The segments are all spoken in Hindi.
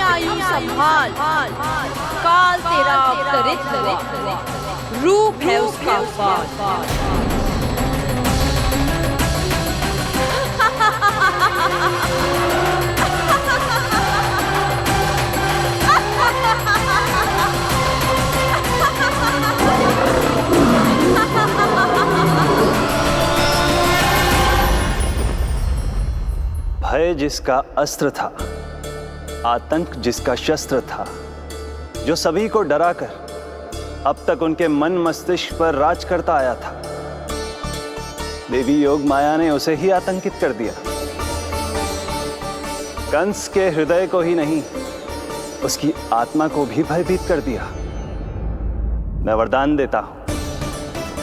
आयु संभाल, काल तेरा अवतरित रूप है उसका बाल। भय जिसका अस्त्र था, आतंक जिसका शस्त्र था, जो सभी को डराकर अब तक उनके मन मस्तिष्क पर राज करता आया था, देवी योग माया ने उसे ही आतंकित कर दिया। कंस के हृदय को ही नहीं, उसकी आत्मा को भी भयभीत कर दिया। मैं वरदान देता हूं,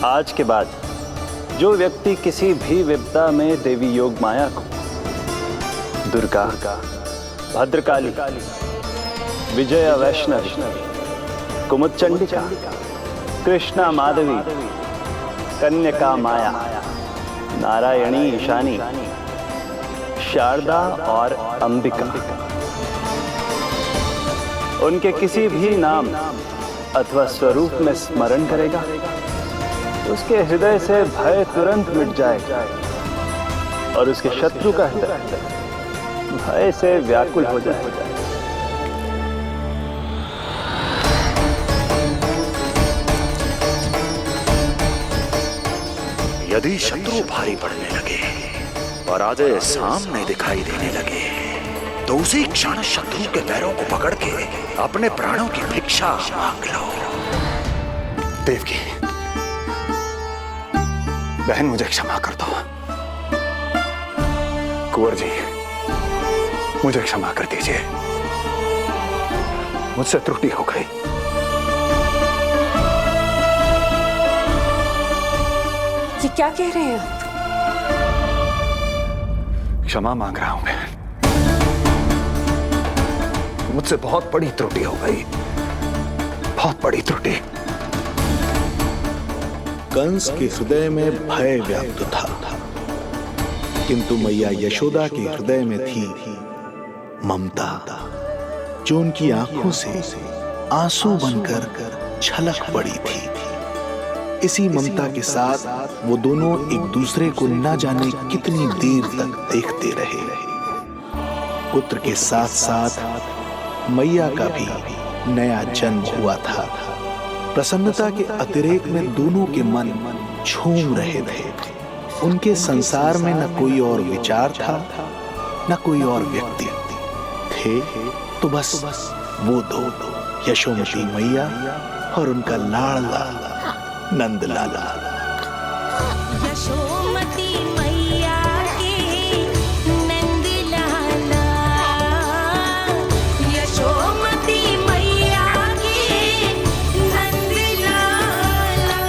आज के बाद जो व्यक्ति किसी भी विपदा में देवी योग माया को, दुर्गा, भद्रकाली, विजया वैष्णवी, कुमुदचंडिका, कृष्णा माधवी, कन्यका माया, नारायणी ईशानी, शारदा और अंबिका, उनके किसी भी नाम अथवा स्वरूप में स्मरण करेगा, उसके हृदय से भय तुरंत मिट जाएगा और उसके शत्रु का हृदय भय से व्याकुल हो जाएगा। यदि शत्रु भारी पड़ने लगे और आधे सामने दिखाई देने लगे तो उसी क्षण शत्रु के पैरों को पकड़ के अपने प्राणों की भिक्षा मांग लो। देवकी, बहन मुझे क्षमा कर दो। कुंवर जी, मुझे क्षमा कर दीजिए, मुझसे त्रुटि हो गई। ये क्या कह रहे हैं आप? क्षमा मांग रहा हूं बहन, मुझसे बहुत बड़ी त्रुटि हो गई, बहुत बड़ी त्रुटि। कंस के हृदय में भय व्याप्त था, किंतु मैया यशोदा के हृदय में थी ममता, जो उनकी आंखों से आंसू बनकर छलक पड़ी थी। इसी ममता के साथ वो दोनों एक दूसरे को न जाने कितनी देर तक देखते रहे। पुत्र के साथ साथ मैया का भी नया जन्म हुआ था। प्रसन्नता के अतिरेक में दोनों के मन झूम रहे थे। उनके संसार में न कोई और विचार था, न कोई और व्यक्ति थे, तो बस वो दो, यशोमती मैया और उनका लाडला नंद लाला। यशोमती मैया के नंद लाला, यशोमती मैया के नंद लाला।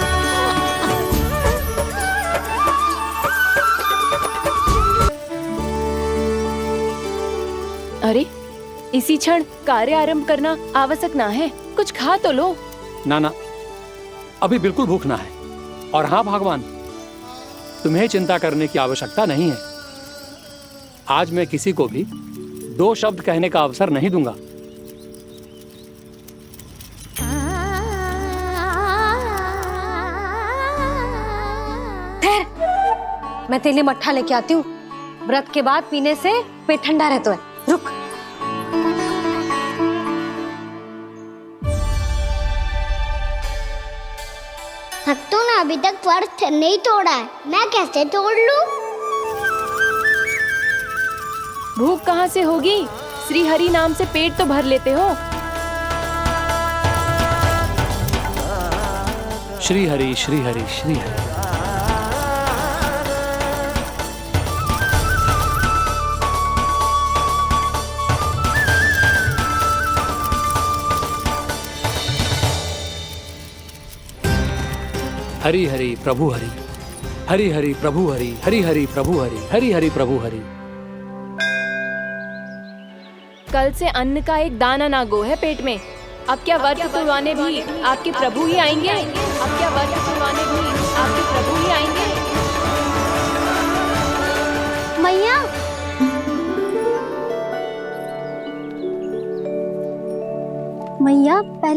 अरे, इसी क्षण कार्य आरंभ करना आवश्यक ना है, कुछ खा तो लो। ना, अभी बिल्कुल भूख ना है। और हाँ भगवान, तुम्हें चिंता करने की आवश्यकता नहीं है। आज मैं किसी को भी 2 शब्द कहने का अवसर नहीं दूंगा। मैं तेरे लिए मट्ठा लेके आती हूँ। व्रत के बाद पीने से पेट ठंडा रहता है। रुक। भक्तों ने अभी तक व्रत नहीं तोड़ा है, मैं कैसे तोड़ लूं? भूख कहाँ से होगी? श्री हरि नाम से पेट तो भर लेते हो। श्री हरि श्री हरि श्री हरि। हरि हरि प्रभु हरि, हरि हरि प्रभु हरि, हरि हरि प्रभु हरि, हरि हरि प्रभु हरि। कल से अन्न का एक दाना ना गो है पेट में। अब क्या व्रत तुड़वाने भी आपके प्रभु ही आएंगे? अब क्या व्रत तुड़वाने भी आपके प्रभु ही आएंगे? मैया,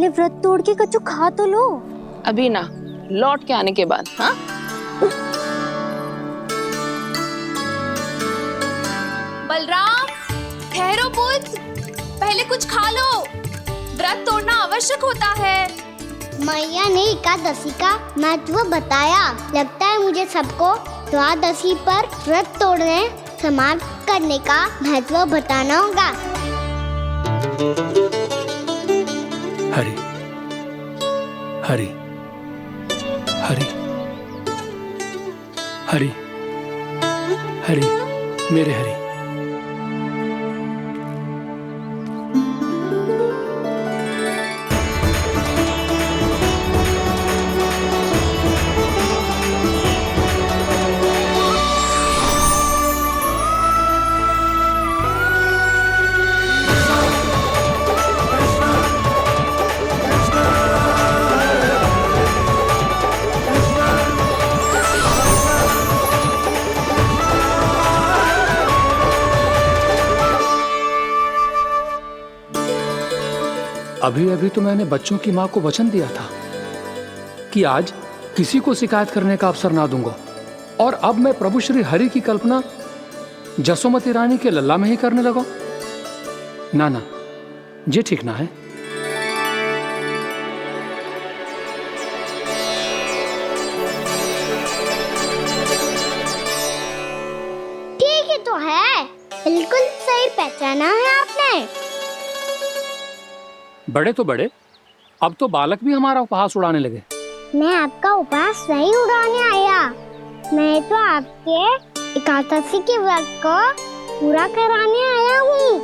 पहले व्रत तोड़ के कच्चू खा तो लो। अभी ना, लौट के आने के बाद। हाँ, बलराम, ठहरो पुत्र, पहले कुछ खा लो। व्रत तोड़ना आवश्यक होता है। मैया ने एकादशी का महत्व बताया। लगता है मुझे सबको द्वादशी पर व्रत तोड़ने समाप्त करने का महत्व बताना होगा। हरि हरि हरि हरि हरि मेरे हरि। अभी अभी तो मैंने बच्चों की माँ को वचन दिया था कि आज किसी को शिकायत करने का अवसर ना दूंगा, और अब मैं प्रभु श्री हरि की कल्पना जसोमती रानी के लल्ला में ही करने लगा। ना ना, ये ठीक ना है। ठीक ही तो है, बिल्कुल सही पहचाना है आपने। बड़े तो बड़े, अब तो बालक भी हमारा उपहास उड़ाने लगे। मैं आपका उपहास नहीं उड़ाने आया, मैं तो आपके एकादशी के व्रत को पूरा कराने आया हूँ।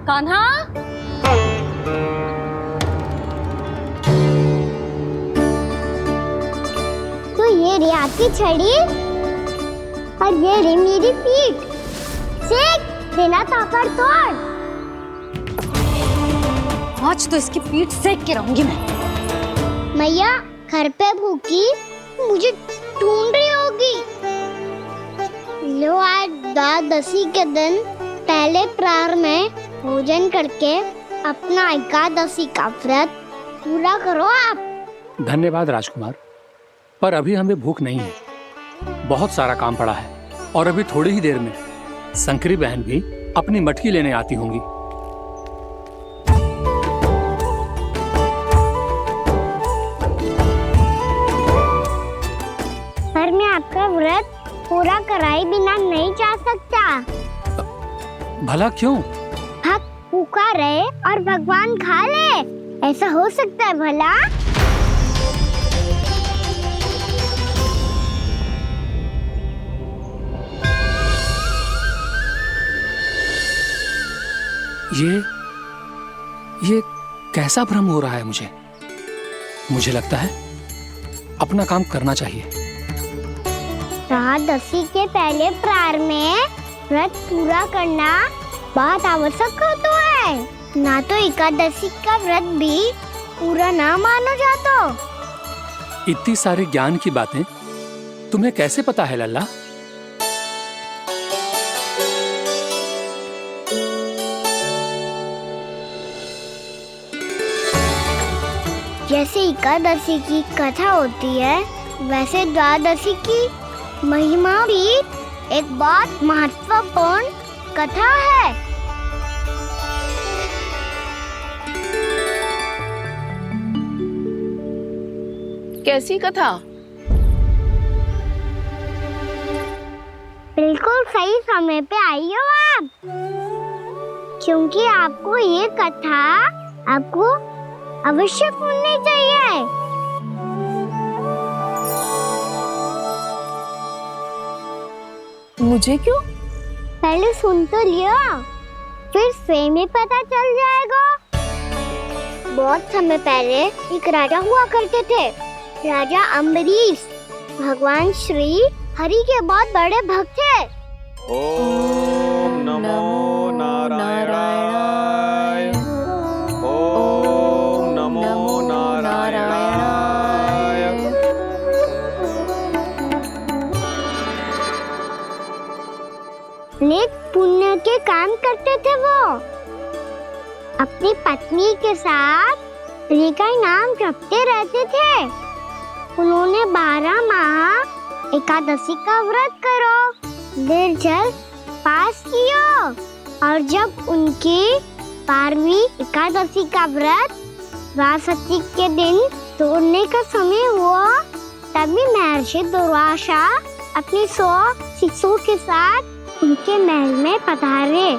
कान्हा, तो ये रे आपकी छड़ी और ये रे मेरी पीठ। सेक बिना तापड़ तोड़। आज तो इसकी पीठ सेक के रहूंगी मैं। मैया घर पे भूखी मुझे ढूंढ रही होगी। लो, आज द्वादशी के दिन पहले प्रहर में भोजन करके अपना एकादशी का व्रत पूरा करो आप। धन्यवाद राजकुमार, पर अभी हमें भूख नहीं है। बहुत सारा काम पड़ा है, और अभी थोड़ी ही देर में शंकरी बहन भी अपनी मटकी लेने आती होंगी। पर मैं आपका व्रत पूरा कराए बिना नहीं जा सकता। भला क्यों? भक्त भूखा रहे और भगवान खा ले, ऐसा हो सकता है भला? ये कैसा भ्रम हो रहा है मुझे? मुझे लगता है अपना काम करना चाहिए। द्वादशी के पहले प्रहर में व्रत पूरा करना बहुत आवश्यक होता है, ना तो एकादशी का व्रत भी पूरा ना मानो जाता। इतनी सारी ज्ञान की बातें तुम्हें कैसे पता है लल्ला? जैसे एकादशी की कथा होती है, वैसे द्वादशी की महिमा भी एक बहुत महत्वपूर्ण कथा है। कैसी कथा? बिल्कुल सही समय पे आई हो आप, क्योंकि आपको ये कथा आपको अवश्य सुननी चाहिए। मुझे क्यों? पहले सुन तो लिया, फिर स्वयं ही पता चल जाएगा। बहुत समय पहले एक राजा हुआ करते थे, राजा अम्बरीश। भगवान श्री हरि के बहुत बड़े भक्त थे। ओम नमो नारायणाय। ओम नमो नारायणाय। के साथ श्री का नाम जपते रहते थे। उन्होंने 12 माह एकादशी का व्रत करो निर्जल पास किया, और जब उनकी 12वीं एकादशी का व्रत द्वादशी के दिन तोड़ने का समय हुआ, तभी महर्षि दुर्वासा अपनी 100 शिष्यों के साथ उनके महल में पधारे।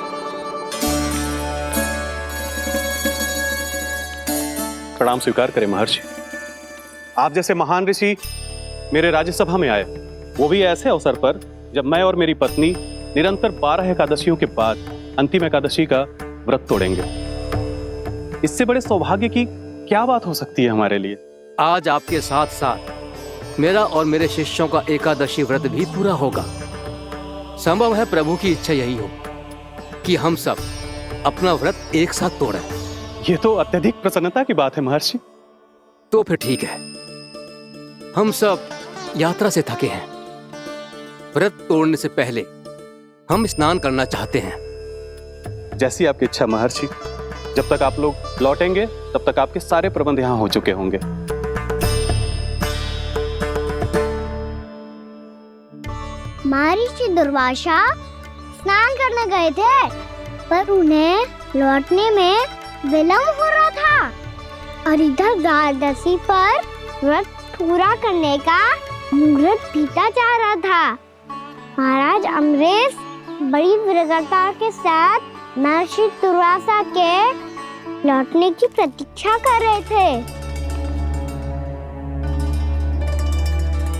प्रणाम स्वीकार करें महर्षि। आप जैसे महान ऋषि मेरे राज्यसभा में आए, वो भी ऐसे अवसर पर जब मैं और मेरी पत्नी निरंतर 12 एकादशियों के बाद अंतिम एकादशी का व्रत तोड़ेंगे। इससे बड़े सौभाग्य की क्या बात हो सकती है हमारे लिए। आज आपके साथ साथ मेरा और मेरे शिष्यों का एकादशी व्रत भी पूरा होगा। संभव है प्रभु की इच्छा यही हो कि हम सब अपना व्रत एक साथ तोड़ें। ये तो अत्यधिक प्रसन्नता की बात है महर्षि। तो फिर ठीक है, हम सब यात्रा से थके हैं। व्रत तोड़ने से पहले हम स्नान करना चाहते हैं। जैसी आपकी इच्छा महर्षि। जब तक आप लोग लौटेंगे तब तक आपके सारे प्रबंध यहाँ हो चुके होंगे। महर्षि दुर्वासा स्नान करने गए थे, पर उन्हें लौटने में विलंब हो रहा था, और इधर द्वादशी पर व्रत पूरा करने का मुहूर्त बीता जा रहा था। महाराज अमरीश बड़ी विरगता के साथ महर्षि दुर्वासा के लौटने की प्रतीक्षा कर रहे थे।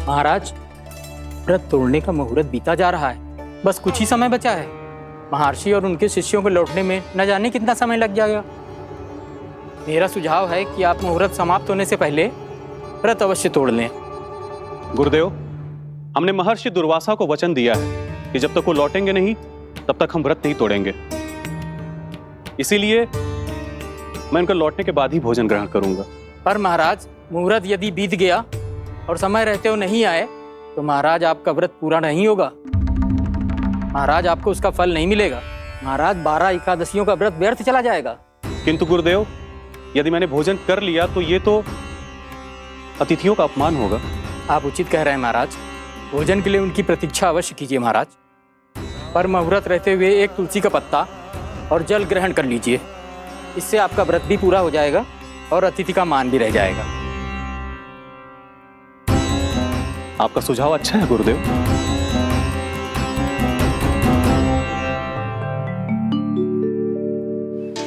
महाराज, व्रत तोड़ने का मुहूर्त बीता जा रहा है, बस कुछ ही समय बचा है। महर्षि और उनके शिष्यों को लौटने में न जाने कितना समय लग जाएगा। मेरा सुझाव है कि आप मुहूर्त समाप्त होने से पहले व्रत अवश्य तोड़ लें। गुरुदेव, हमने महर्षि दुर्वासा को वचन दिया है कि जब तक वो लौटेंगे नहीं तब तक हम व्रत नहीं तोड़ेंगे। इसीलिए मैं उनके लौटने के बाद ही भोजन ग्रहण करूंगा। पर महाराज, मुहूर्त यदि बीत गया और समय रहते हुए नहीं आए तो महाराज आपका व्रत पूरा नहीं होगा। महाराज, आपको उसका फल नहीं मिलेगा। महाराज, 12 एकादशियों का व्रत व्यर्थ चला जाएगा। किंतु गुरुदेव, यदि मैंने भोजन कर लिया तो ये तो अतिथियों का अपमान होगा। आप उचित कह रहे हैं महाराज। भोजन के लिए उनकी प्रतीक्षा अवश्य कीजिए महाराज, पर मुहूर्त रहते हुए एक तुलसी का पत्ता और जल ग्रहण कर लीजिए। इससे आपका व्रत भी पूरा हो जाएगा और अतिथि का मान भी रह जाएगा। आपका सुझाव अच्छा है गुरुदेव।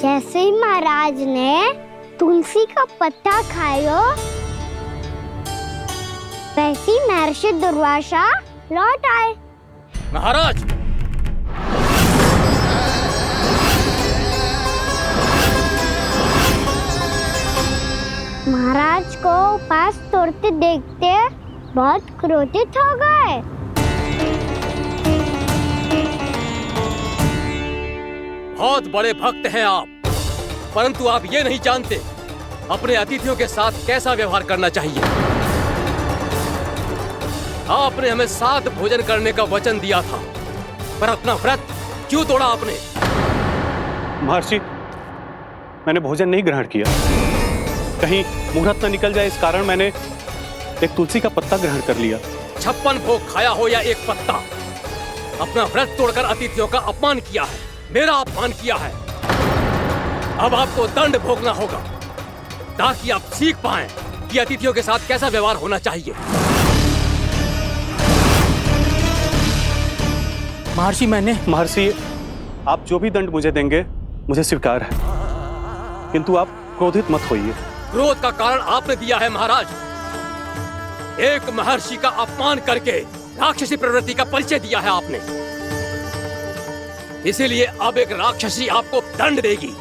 जैसे ही महाराज ने तुलसी का पत्ता खाया, वैसे ही महर्षि दुर्वासा लौट आए। महाराज, महाराज को उपास तोड़ते देखते बहुत क्रोधित हो गए। बहुत बड़े भक्त हैं आप, परंतु आप ये नहीं जानते अपने अतिथियों के साथ कैसा व्यवहार करना चाहिए। आपने हमें साथ भोजन करने का वचन दिया था, पर अपना व्रत क्यों तोड़ा आपने? महर्षि, मैंने भोजन नहीं ग्रहण किया। कहीं मुहूर्त न निकल जाए इस कारण मैंने एक तुलसी का पत्ता ग्रहण कर लिया। 56 भोग खाया हो या एक पत्ता, अपना व्रत तोड़कर अतिथियों का अपमान किया है, मेरा अपमान किया है। अब आपको दंड भोगना होगा ताकि आप सीख पाएं कि अतिथियों के साथ कैसा व्यवहार होना चाहिए। महर्षि, आप जो भी दंड मुझे देंगे मुझे स्वीकार है, किंतु आप क्रोधित मत होइए। क्रोध का कारण आपने दिया है महाराज। एक महर्षि का अपमान करके राक्षसी प्रवृत्ति का परिचय दिया है आपने। इसीलिए अब एक राक्षसी आपको दंड देगी।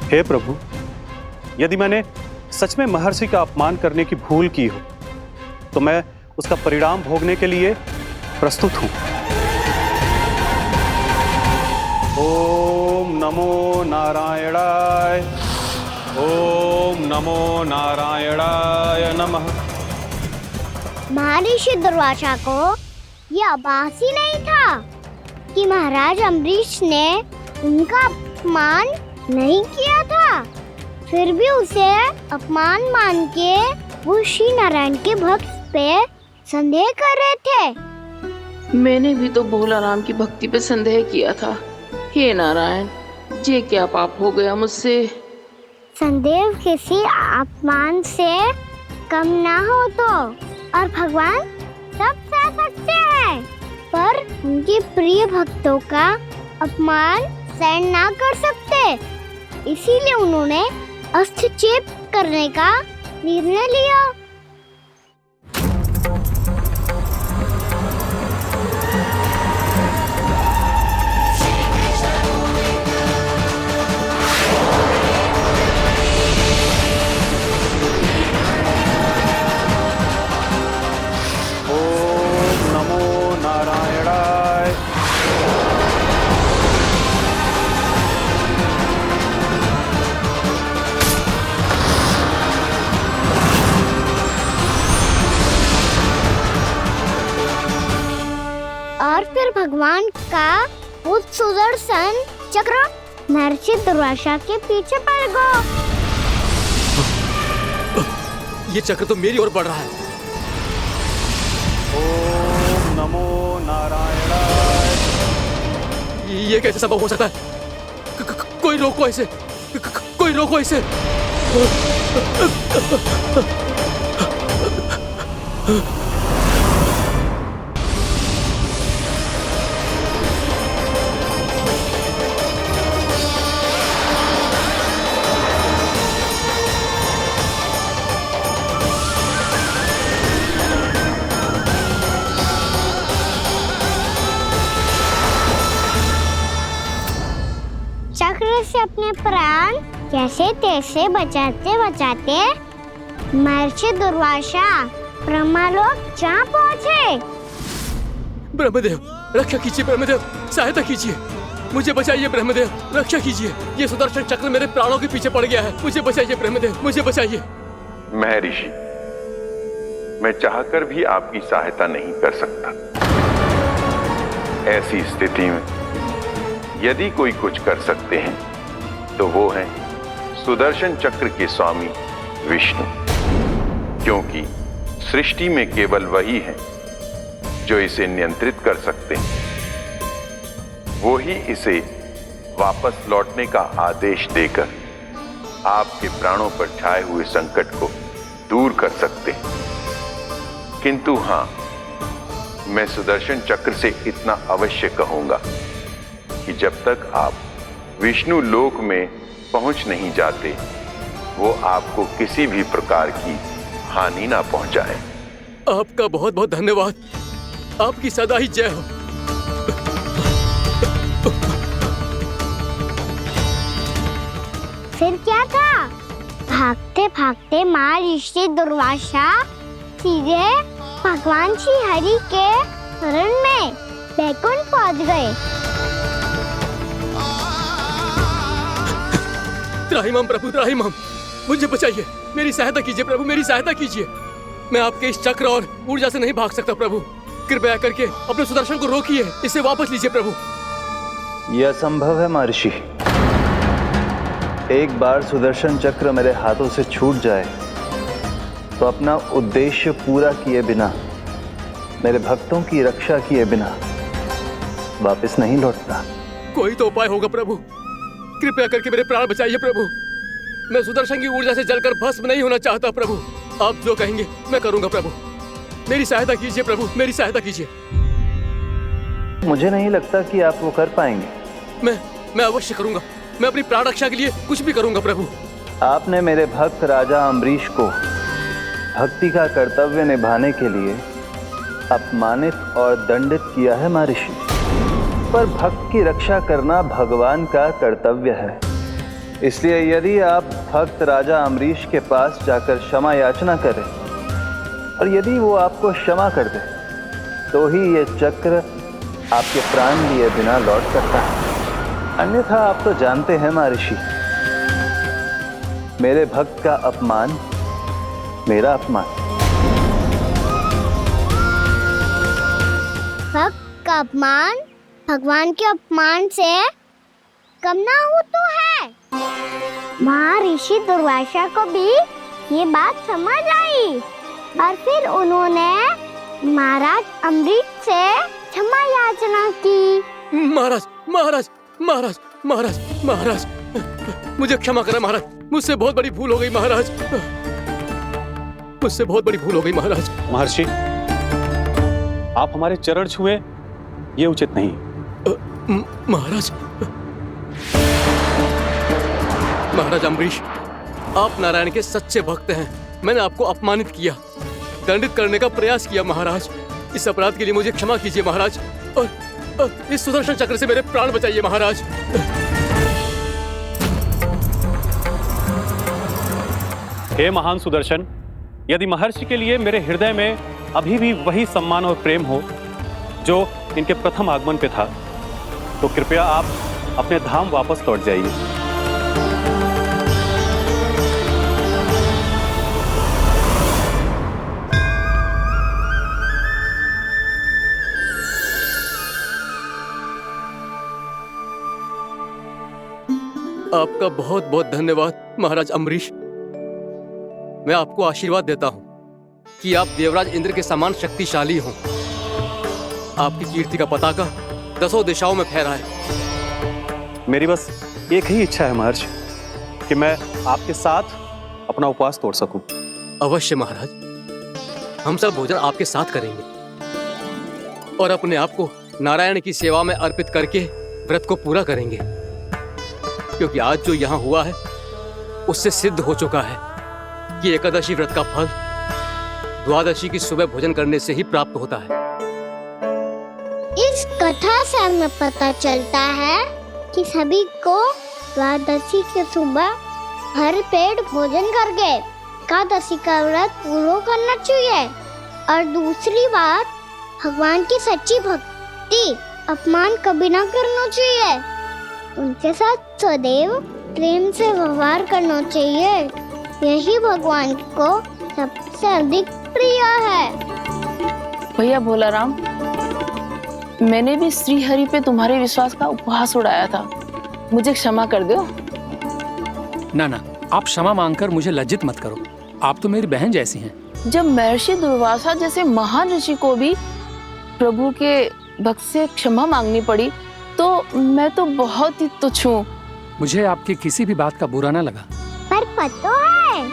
हे प्रभु, यदि मैंने सच में महर्षि का अपमान करने की भूल की हो तो मैं उसका परिणाम भोगने के लिए प्रस्तुत हूं। ओम नमो नारायणाय, ओम नमो नारायणाय नमः। महर्षि दुर्वासा को यह आभास ही नहीं था कि महाराज अम्बरीश ने उनका अपमान नहीं किया था। फिर भी उसे अपमान मान के वो श्री नारायण के भक्त पे संदेह कर रहे थे। मैंने भी तो भोला राम की भक्ति पे संदेह किया था। हे नारायण, ये क्या पाप हो गया मुझसे? संदेह किसी अपमान से कम ना हो तो, और भगवान सब सह सकते हैं, पर उनके प्रिय भक्तों का अपमान सहन ना कर सकते। इसीलिए उन्होंने अस्त्रक्षेप करने का निर्णय लिया। ओम नमो नारायणाय। और फिर भगवान का उस सुदर्शन चक्र महर्षि दुर्वासा के पीछे पड़ गया। ये चक्र तो मेरी ओर बढ़ रहा है। ओम नमो नारायणाय। ये कैसे संभव हो सकता है? कोई रोको इसे, कोई रोको इसे। चक्र से अपने प्राण कैसे तैसे बचाते बचाते महर्षि दुर्वासा ब्रह्मलोक जा पहुँचे। ब्रह्मदेव, रक्षा कीजिए ब्रह्मदेव, सहायता कीजिए, मुझे बचाइए ब्रह्मदेव, रक्षा कीजिए। ये सुदर्शन चक्र मेरे प्राणों के पीछे पड़ गया है, मुझे बचाइए ब्रह्मदेव, मुझे बचाइए। महर्षि, मैं चाहकर भी आपकी सहायता नहीं कर सकता। ऐसी स्थिति में यदि कोई कुछ कर सकते हैं तो वो हैं सुदर्शन चक्र के स्वामी विष्णु, क्योंकि सृष्टि में केवल वही है जो इसे नियंत्रित कर सकते हैं। वो ही इसे वापस लौटने का आदेश देकर आपके प्राणों पर छाए हुए संकट को दूर कर सकते हैं। किंतु हां, मैं सुदर्शन चक्र से इतना अवश्य कहूंगा कि जब तक आप विष्णु लोक में पहुंच नहीं जाते, वो आपको किसी भी प्रकार की हानि ना पहुंचाए। आपका बहुत बहुत धन्यवाद, आपकी सदा ही जय हो। फिर क्या था? भागते भागते महर्षि दुर्वासा सीधे भगवान श्री हरि के शरण में बैकुंठ पहुंच गए। त्राहिमाम प्रभु, त्राहिमाम, मुझे बचाइए, मेरी सहायता कीजिए प्रभु, मेरी सहायता कीजिए। मैं आपके इस चक्र और ऊर्जा से नहीं भाग सकता प्रभु, कृपया करके अपने सुदर्शन को रोकिए, इसे वापस लीजिए प्रभु। यह असंभव है महर्षि। एक बार सुदर्शन चक्र मेरे हाथों से छूट जाए तो अपना उद्देश्य पूरा किए बिना, मेरे भक्तों की रक्षा किए बिना वापस नहीं लौटता। कोई तो उपाय होगा प्रभु, कृपया करके मेरे प्राण बचाइए प्रभु। मैं सुदर्शन की ऊर्जा से जलकर भस्म नहीं होना चाहता प्रभु। आप जो कहेंगे मैं करूंगा प्रभु, मेरी सहायता कीजिए प्रभु, मेरी सहायता कीजिए। मुझे नहीं लगता कि आप वो कर पाएंगे। मैं अवश्य करूंगा, मैं अपनी प्राण रक्षा के लिए कुछ भी करूंगा प्रभु। आपने मेरे भक्त राजा अम्बरीश को भक्ति का कर्तव्य निभाने के लिए अपमानित और दंडित किया है महर्षि, पर भक्त की रक्षा करना भगवान का कर्तव्य है। इसलिए यदि आप भक्त राजा अम्बरीश के पास जाकर क्षमा याचना करे, और यदि वो आपको क्षमा कर दे तो ही ये चक्र आपके प्राण लिए बिना लौट सकता है। अन्यथा आप तो जानते हैं महर्षि, मेरे भक्त का अपमान मेरा अपमान। भक्त का अपमान भगवान के अपमान से कम ना हो तो है। महर्षि दुर्वासा को भी ये बात समझ आई और फिर उन्होंने महाराज अम्बरीश से क्षमा याचना की। महाराज महाराज महाराज महाराज महाराज, मुझे क्षमा करें महाराज, मुझसे बहुत बड़ी भूल हो गई महाराज, मुझसे बहुत बड़ी भूल हो गई महाराज। महर्षि, आप हमारे चरण छुए ये उचित नहीं। महाराज, महाराज अम्बरीश, आप नारायण के सच्चे भक्त हैं। मैंने आपको अपमानित किया, दंडित करने का प्रयास किया महाराज। इस अपराध के लिए मुझे क्षमा कीजिए महाराज, और इस सुदर्शन चक्र से मेरे प्राण बचाइए महाराज। हे महान सुदर्शन, यदि महर्षि के लिए मेरे हृदय में अभी भी वही सम्मान और प्रेम हो जो इनके प्रथम आगमन पे था, तो कृपया आप अपने धाम वापस लौट जाइए। आपका बहुत बहुत धन्यवाद महाराज अम्बरीश। मैं आपको आशीर्वाद देता हूं कि आप देवराज इंद्र के समान शक्तिशाली हों। आपकी कीर्ति का पताका 10 दिशाओं में फहराए। मेरी बस एक ही इच्छा है महर्षि, कि मैं आपके साथ अपना उपवास तोड़ सकूं। अवश्य महाराज, हम सब भोजन आपके साथ करेंगे और अपने आप को नारायण की सेवा में अर्पित करके व्रत को पूरा करेंगे, क्योंकि आज जो यहाँ हुआ है उससे सिद्ध हो चुका है कि एकादशी व्रत का फल द्वादशी की सुबह भोजन करने से ही प्राप्त होता है। इस कथा से हमें पता चलता है कि सभी को द्वादशी के सुबह भर पेट भोजन करके एकादशी का व्रत पूरा करना चाहिए। और दूसरी बात, भगवान की सच्ची भक्ति अपमान कभी ना करना चाहिए। उनके साथ सदैव प्रेम से व्यवहार करना चाहिए। यही भगवान को सबसे अधिक प्रिय है। भैया भोला राम, मैंने भी श्री हरि पे तुम्हारे विश्वास का उपहास उड़ाया था, मुझे क्षमा कर दो। ना ना, आप क्षमा मांगकर मुझे लज्जित मत करो, आप तो मेरी बहन जैसी हैं। जब महर्षि दुर्वासा जैसे महान ऋषि को भी प्रभु के भक्त से क्षमा मांगनी पड़ी, तो मैं तो बहुत ही तुच्छ हूँ। मुझे आपकी किसी भी बात का बुरा ना लगा। पर पता है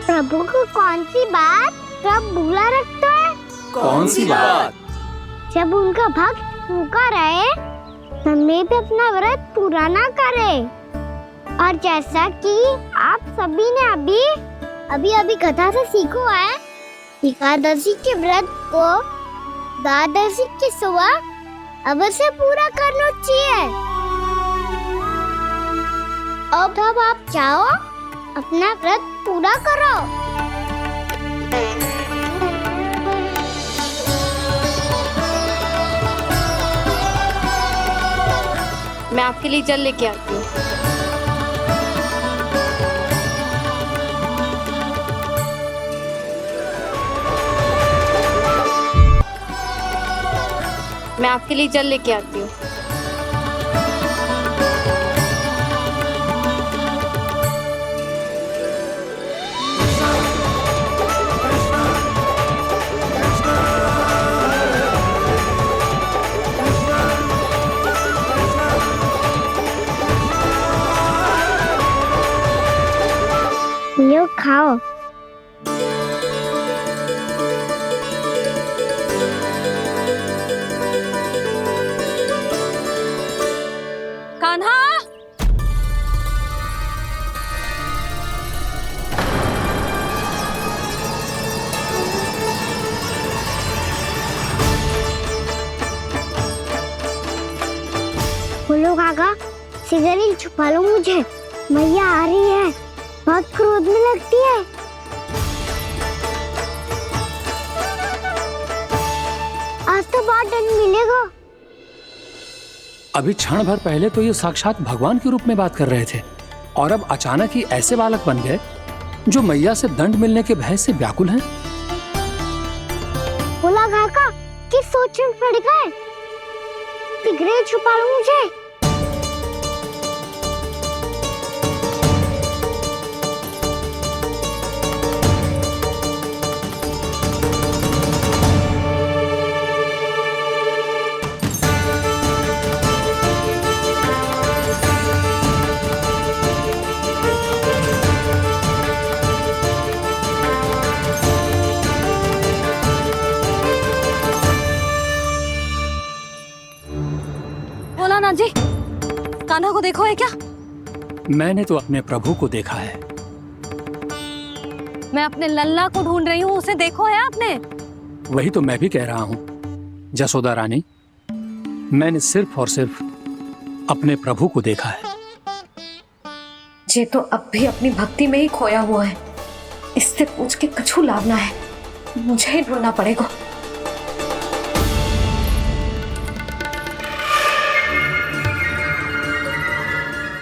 प्रभु को कौन सी बात कब बुरा रखता है? कौन सी बात? जब उनका भक्त भूखा रहे, समय पे अपना व्रत पूरा ना करे। और जैसा कि आप सभी ने अभी कथा से सीखो है, एकादशी के व्रत को द्वादशी की सुबह अवश्य पूरा करना चाहिए। अब आप जाओ, अपना व्रत पूरा करो। मैं आपके लिए जल लेके आती हूँ। मैं आपके लिए जल लेके आती हूँ। लो खाओ। कान्हा, बोलो काका, सिगरेट छुपा लो मुझे। मैया आ रही है, बहुत क्रोध में लगती है। आज तो बहुत दंड मिलेगा। अभी क्षण भर पहले तो ये साक्षात भगवान के रूप में बात कर रहे थे और अब अचानक ही ऐसे बालक बन गए जो मैया से दंड मिलने के भय से व्याकुल हैं। बोला काका किस सोच में पड़ गए? सिगरेट छुपा लो मुझे। भोलानाथ जी, कान्हा को देखो है क्या? मैंने तो अपने प्रभु को देखा है। मैं अपने लल्ला को ढूंढ रही हूँ, उसे देखो है आपने? वही तो मैं भी कह रहा हूँ जसोदा रानी, मैंने सिर्फ और सिर्फ अपने प्रभु को देखा है। ये तो अब भी अपनी भक्ति में ही खोया हुआ है। इससे पूछ के कछु लाभ ना है, मुझे ही ढूंढना पड़ेगा।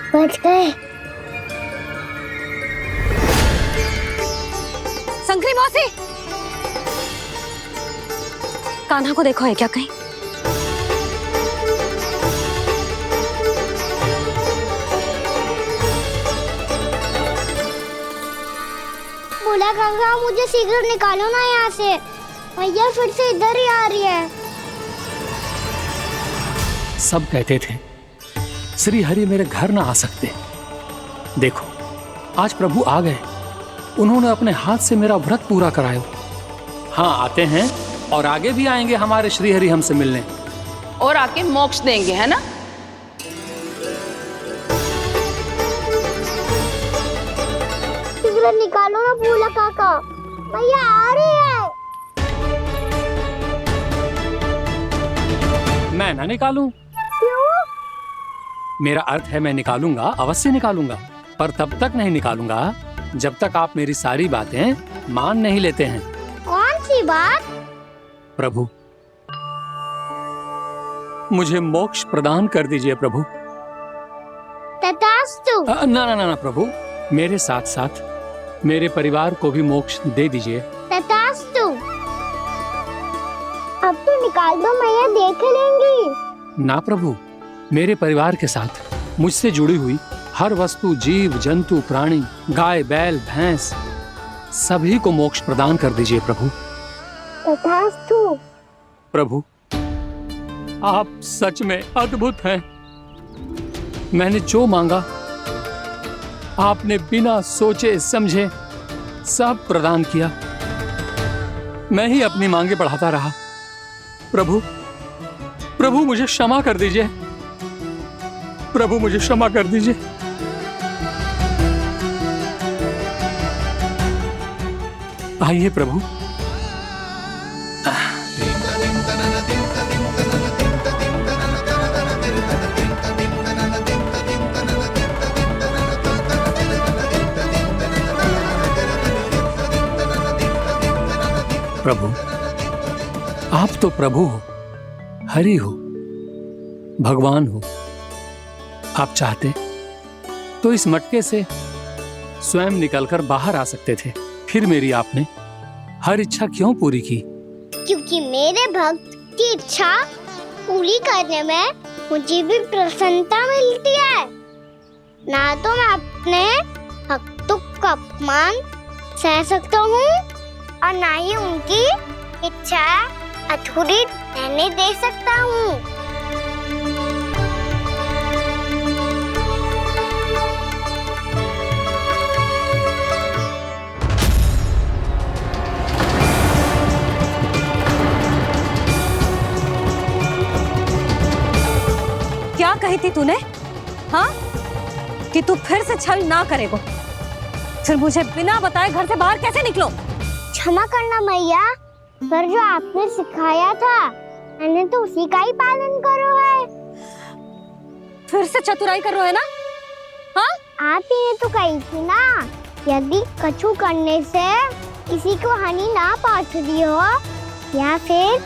बच गए। शंकरी मौसी, कान्हा को देखो है क्या कहीं? बोला काका मुझे शीघ्र निकालो ना यहाँ से, मैया फिर से इधर ही आ रही है। सब कहते थे श्री हरि मेरे घर ना आ सकते। देखो आज प्रभु आ गए, उन्होंने अपने हाथ से मेरा व्रत पूरा कराया। हाँ आते हैं और आगे भी आएंगे हमारे श्री हरि हमसे मिलने और आके मोक्ष देंगे, है ना? शीघ्र निकालो ना बोला काका, मैया आ रही है। मैं ना निकालूं? मेरा अर्थ है मैं निकालूंगा, अवश्य निकालूंगा, पर तब तक नहीं निकालूंगा जब तक आप मेरी सारी बातें मान नहीं लेते हैं। कौन सी बात? प्रभु मुझे मोक्ष प्रदान कर दीजिए प्रभु। तथास्तु। ना ना ना प्रभु, मेरे साथ साथ मेरे परिवार को भी मोक्ष दे दीजिए। तथास्तु। अब तो निकाल दो, मैया देख लेंगी। ना प्रभु, मेरे परिवार के साथ मुझसे जुड़ी हुई हर वस्तु, जीव जंतु, प्राणी, गाय बैल भैंस, सभी को मोक्ष प्रदान कर दीजिए प्रभु। तथास्तु। प्रभु आप सच में अद्भुत हैं। मैंने जो मांगा आपने बिना सोचे समझे सब प्रदान किया। मैं ही अपनी मांगे बढ़ाता रहा। प्रभु प्रभु मुझे क्षमा कर दीजिए, प्रभु मुझे क्षमा कर दीजिए। आइए प्रभु। प्रभु आप तो प्रभु हो, हरि हो, भगवान हो। आप चाहते तो इस मटके से स्वयं निकलकर बाहर आ सकते थे, फिर मेरी आपने हर इच्छा क्यों पूरी की? क्योंकि मेरे भक्त की इच्छा पूरी करने में मुझे भी प्रसन्नता मिलती है। ना तो मैं अपने भक्तों का अपमान सह सकता हूँ और ना ही उनकी इच्छा अधूरी रहने दे सकता हूँ। क्या कही थी तूने? हाँ, कि तू फिर से छल ना करेगा। फिर मुझे बिना बताए घर से बाहर कैसे निकलो? क्षमा करना मैया, पर जो आपने सिखाया था मैंने तो उसी का ही पालन करो है। फिर से चतुराई कर रहे हो है ना? हाँ, आप ही ने तो कही थी ना, यदि कछु करने से किसी को हानि ना पहुंचती हो या फिर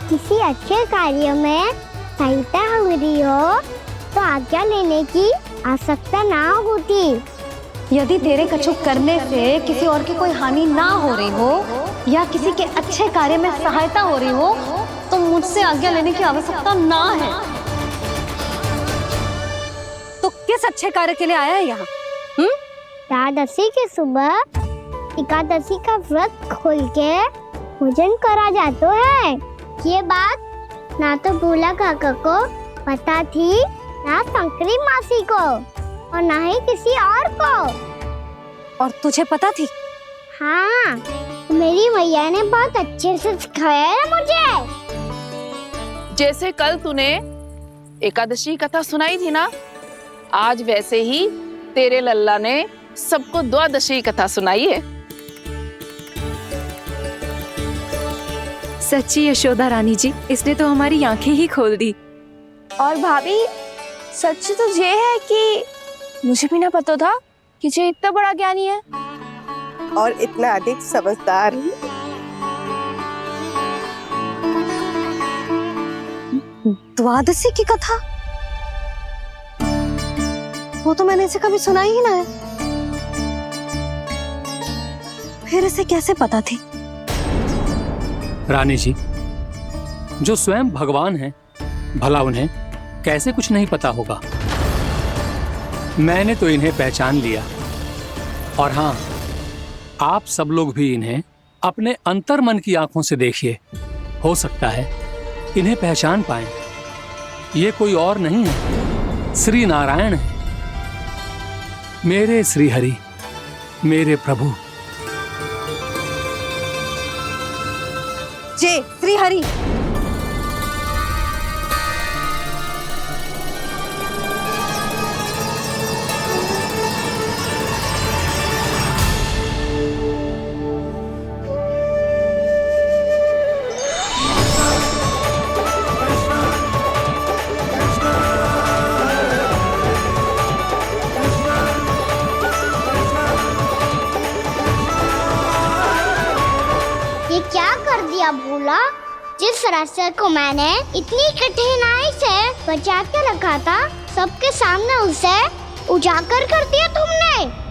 किसी अच्छे कार्य में सहायता हो रही हो तो आज्ञा लेने की आवश्यकता ना होती। यदि तेरे कछु करने से किसी और की कोई हानि ना हो रही हो या किसी के अच्छे कार्य में सहायता हो रही हो तो मुझसे आज्ञा लेने की आवश्यकता ना है। तो किस अच्छे कार्य के लिए आया है यहाँ? एकादशी के सुबह एकादशी का व्रत खोल के भोजन करा जाता है। ये बात ना तो भोला काका को पता थी, ना शंकरी मासी को और ना ही किसी और को। और तुझे पता थी? हाँ, मेरी मैया ने बहुत अच्छे से सिखाया है मुझे। जैसे कल तूने एकादशी कथा सुनाई थी ना, आज वैसे ही तेरे लल्ला ने सबको द्वादशी कथा सुनाई है। सच्ची यशोदा रानी जी, इसने तो हमारी आंखें ही खोल दी। और भाभी, सच तो ये है कि मुझे भी ना पता था कि ये इतना बड़ा ज्ञानी है और इतना अधिक समझदार। द्वादशी की कथा? वो तो मैंने इसे कभी सुना ही ना है। फिर इसे कैसे पता थी? रानी जी, जो स्वयं भगवान हैं, भला उन्हें कैसे कुछ नहीं पता होगा। मैंने तो इन्हें पहचान लिया। और हाँ, आप सब लोग भी इन्हें अपने अंतर मन की आंखों से देखिए, हो सकता है इन्हें पहचान पाएं। ये कोई और नहीं है, श्री नारायण है, मेरे श्री हरि, मेरे प्रभु। जय श्री हरि। ये क्या कर दिया भोला? जिस रास्ते को मैंने इतनी कठिनाई से बचा के रखा था, सबके सामने उसे उजागर कर दिया तुमने।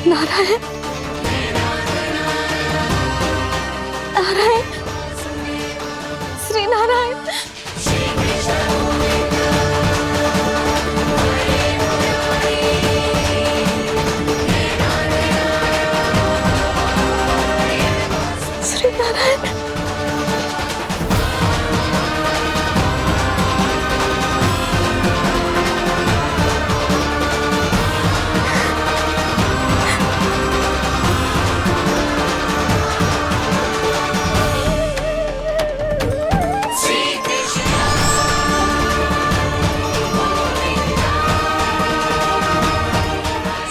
नारायण, नारायण, श्री नारायण। श्री नारायण।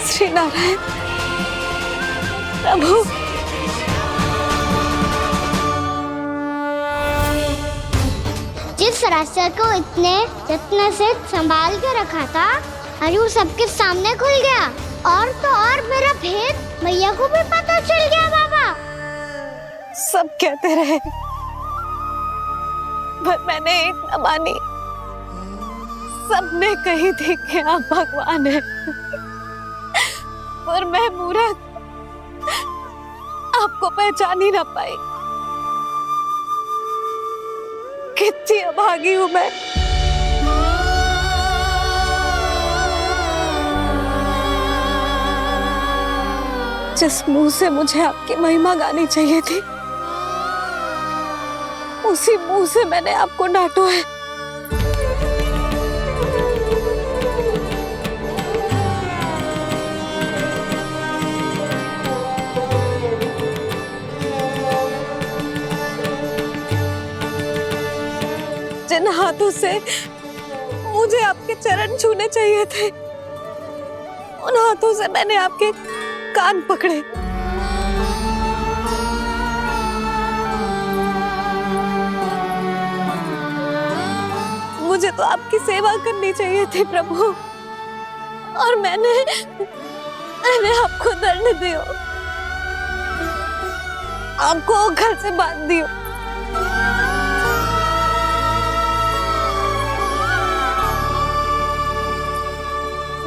श्री नारायण प्रभु। जिस रास्ते को इतने जत्न से संभाल के रखा था, आज वो सबके सामने खुल गया। और तो और मेरा भेद मैया को भी पता चल गया। बाबा सब कहते रहे पर मैंने एक न मानी। सबने कही थी कि आप भगवान हैं, पर मैं मूर्ख आपको पहचान ही ना पाई। कितनी अभागी हूं मैं। जिस मुंह से मुझे आपकी महिमा गानी चाहिए थी, उसी मुंह से मैंने आपको डांटा है। जिन हाथों से मुझे आपके चरण छूने चाहिए थे, उन हाथों से मैंने आपके कान पकड़े। मुझे तो आपकी सेवा करनी चाहिए थी प्रभु, और मैंने आपको दंड दियो, आपको घर से बांध दियो।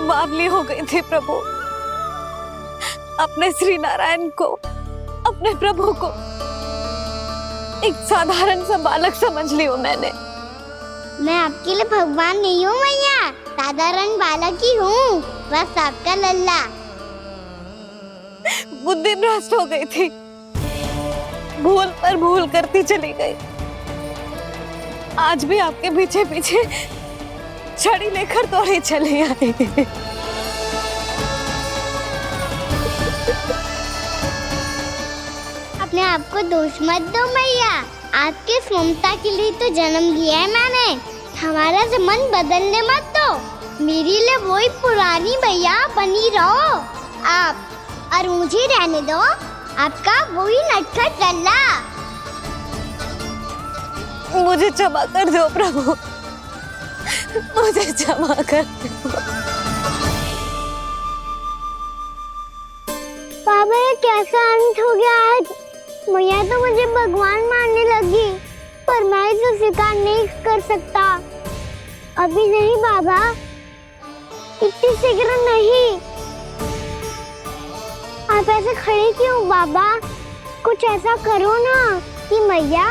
बावली हो गई थी प्रभु। अपने श्री नारायण को, अपने प्रभु को एक साधारण सा बालक समझ लियो मैंने। मैं आपके लिए भगवान नहीं हूँ मैया, साधारण बालक ही हूँ, बस आपका लल्ला। बुद्धि भ्रष्ट हो गई थी, भूल पर भूल करती चली गई। आज भी आपके पीछे पीछे छड़ी लेकर दौड़े चले आए। अपने आप को दोष मत दो मैया, आपके ममता के लिए तो जन्म लिया है मैंने। हमारा मन बदलने मत दो, मेरे लिए वही पुरानी भैया बनी रहो आप, और मुझे रहने दो आपका वही नटखट लल्ला। मुझे क्षमा कर दो प्रभु, मुझे क्षमा कर दो। बाबा ये कैसा अंत हो गया आज? मैया तो मुझे भगवान मानने लगी, पर मैं इसे स्वीकार नहीं कर सकता। अभी नहीं बाबा, इतनी शीघ्र नहीं। आप ऐसे खड़े क्यों बाबा? कुछ ऐसा करो ना कि मैया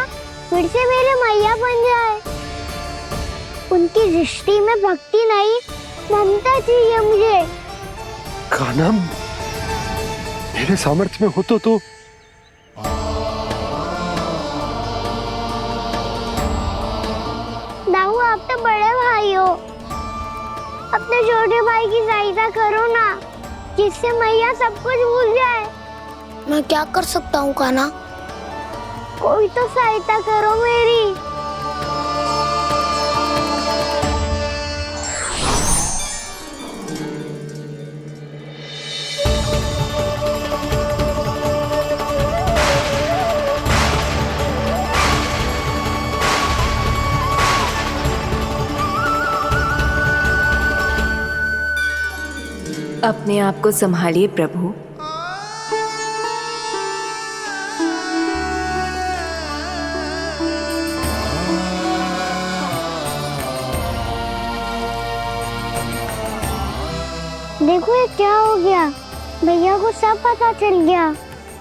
फिर से मेरे मैया बन जाए। उनकी दृष्टि में भक्ति नहीं, ममता चाहिए मुझे। कान्हा, मेरे सामर्थ्य में हो तो दाऊ, आप तो बड़े भाई हो, अपने छोटे भाई की सहायता करो ना, जिससे मैया सब कुछ भूल जाए। मैं क्या कर सकता हूँ कान्हा? कोई तो सहायता करो मेरी। अपने आप को संभालिए प्रभु। देखो ये क्या हो गया, भैया को सब पता चल गया।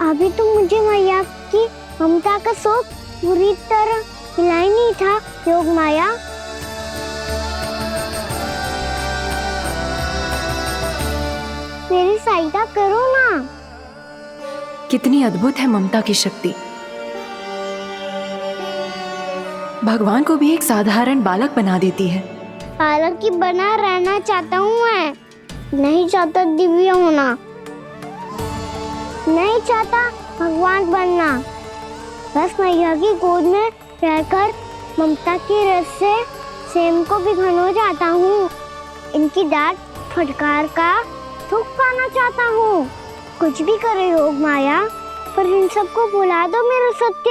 अभी तो मुझे मैया की ममता का शौक बुरी तरह मिला ही नहीं था। योग माया, मेरी सहायता करो ना। कितनी अद्भुत है ममता की शक्ति। भगवान को भी एक साधारण बालक बना देती है। बालक की बना रहना चाहता हूँ मैं, नहीं चाहता दिव्य होना, नहीं चाहता भगवान बनना। बस मैया की गोद में रहकर ममता की रस से सेम को भिगोना चाहता हूँ। इनकी डांट फटकार का सुख पाना चाहता हूँ। कुछ भी करे योग माया, पर इन सबको भुला दो मेरा सत्य।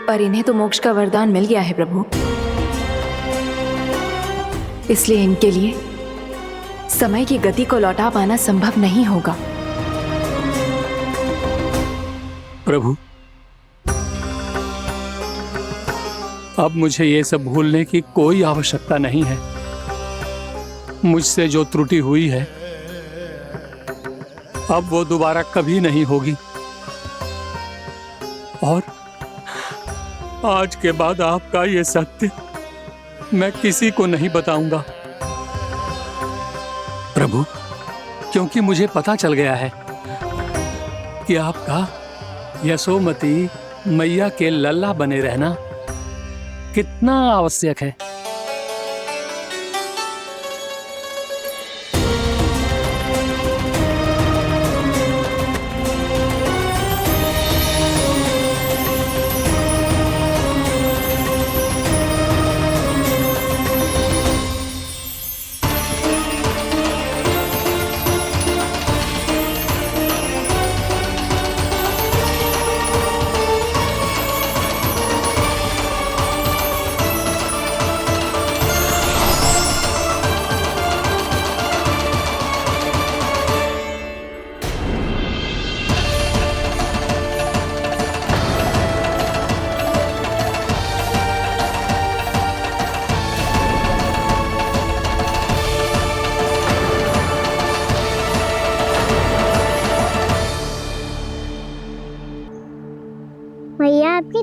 पर इन्हें तो मोक्ष का वरदान मिल गया है प्रभु, इसलिए इनके लिए समय की गति को लौटा पाना संभव नहीं होगा। प्रभु, अब मुझे ये सब भूलने की कोई आवश्यकता नहीं है। मुझसे जो त्रुटि हुई है अब वो दोबारा कभी नहीं होगी, और आज के बाद आपका ये सत्य मैं किसी को नहीं बताऊंगा प्रभु, क्योंकि मुझे पता चल गया है कि आपका यशोमती मैया के लल्ला बने रहना कितना आवश्यक है।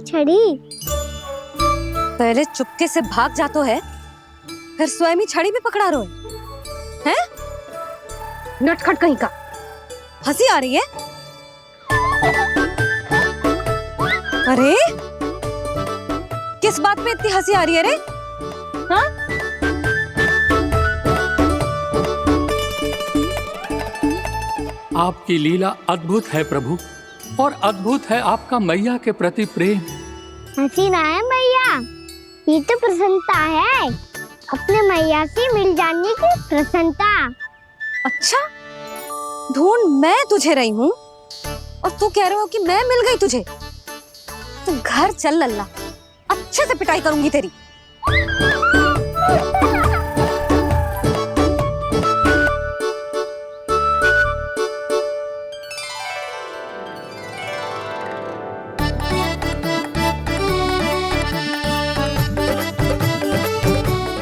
छड़ी। पहले चुपके से भाग जातो है, फिर स्वयं ही छड़ी भी पकड़ा रो है? नटखट कहीं का। हंसी आ रही है? अरे किस बात पे इतनी हंसी आ रही है रे? हाँ? आपकी लीला अद्भुत है प्रभु, और अद्भुत है आपका मैया के प्रति प्रेम। हंसी ना है मैया, ये तो प्रसन्नता है, अपने मैया से मिल जाने की प्रसन्नता। अच्छा, ढूंढ मैं तुझे रही हूँ और तू कह रहे हो कि मैं मिल गई तुझे। तू घर चल लल्ला, अच्छे से पिटाई करूंगी तेरी।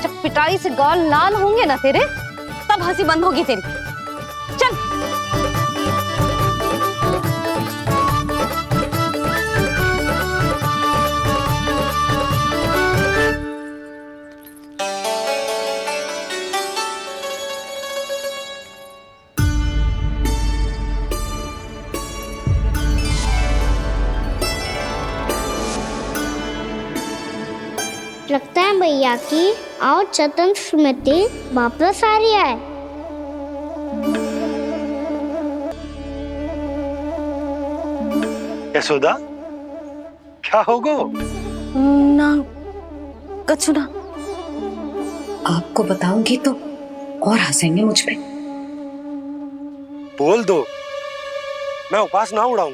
जब पिटाई से गाल लाल होंगे ना तेरे, तब हंसी बंद होगी तेरी। चल। लगता है भैया की और चतन स्मृति वापस आ रही है। यशोदा, क्या होगो? ना कछु ना। आपको बताऊंगी तो और हंसेंगे मुझ पे। बोल दो, मैं उपास ना उड़ाऊं,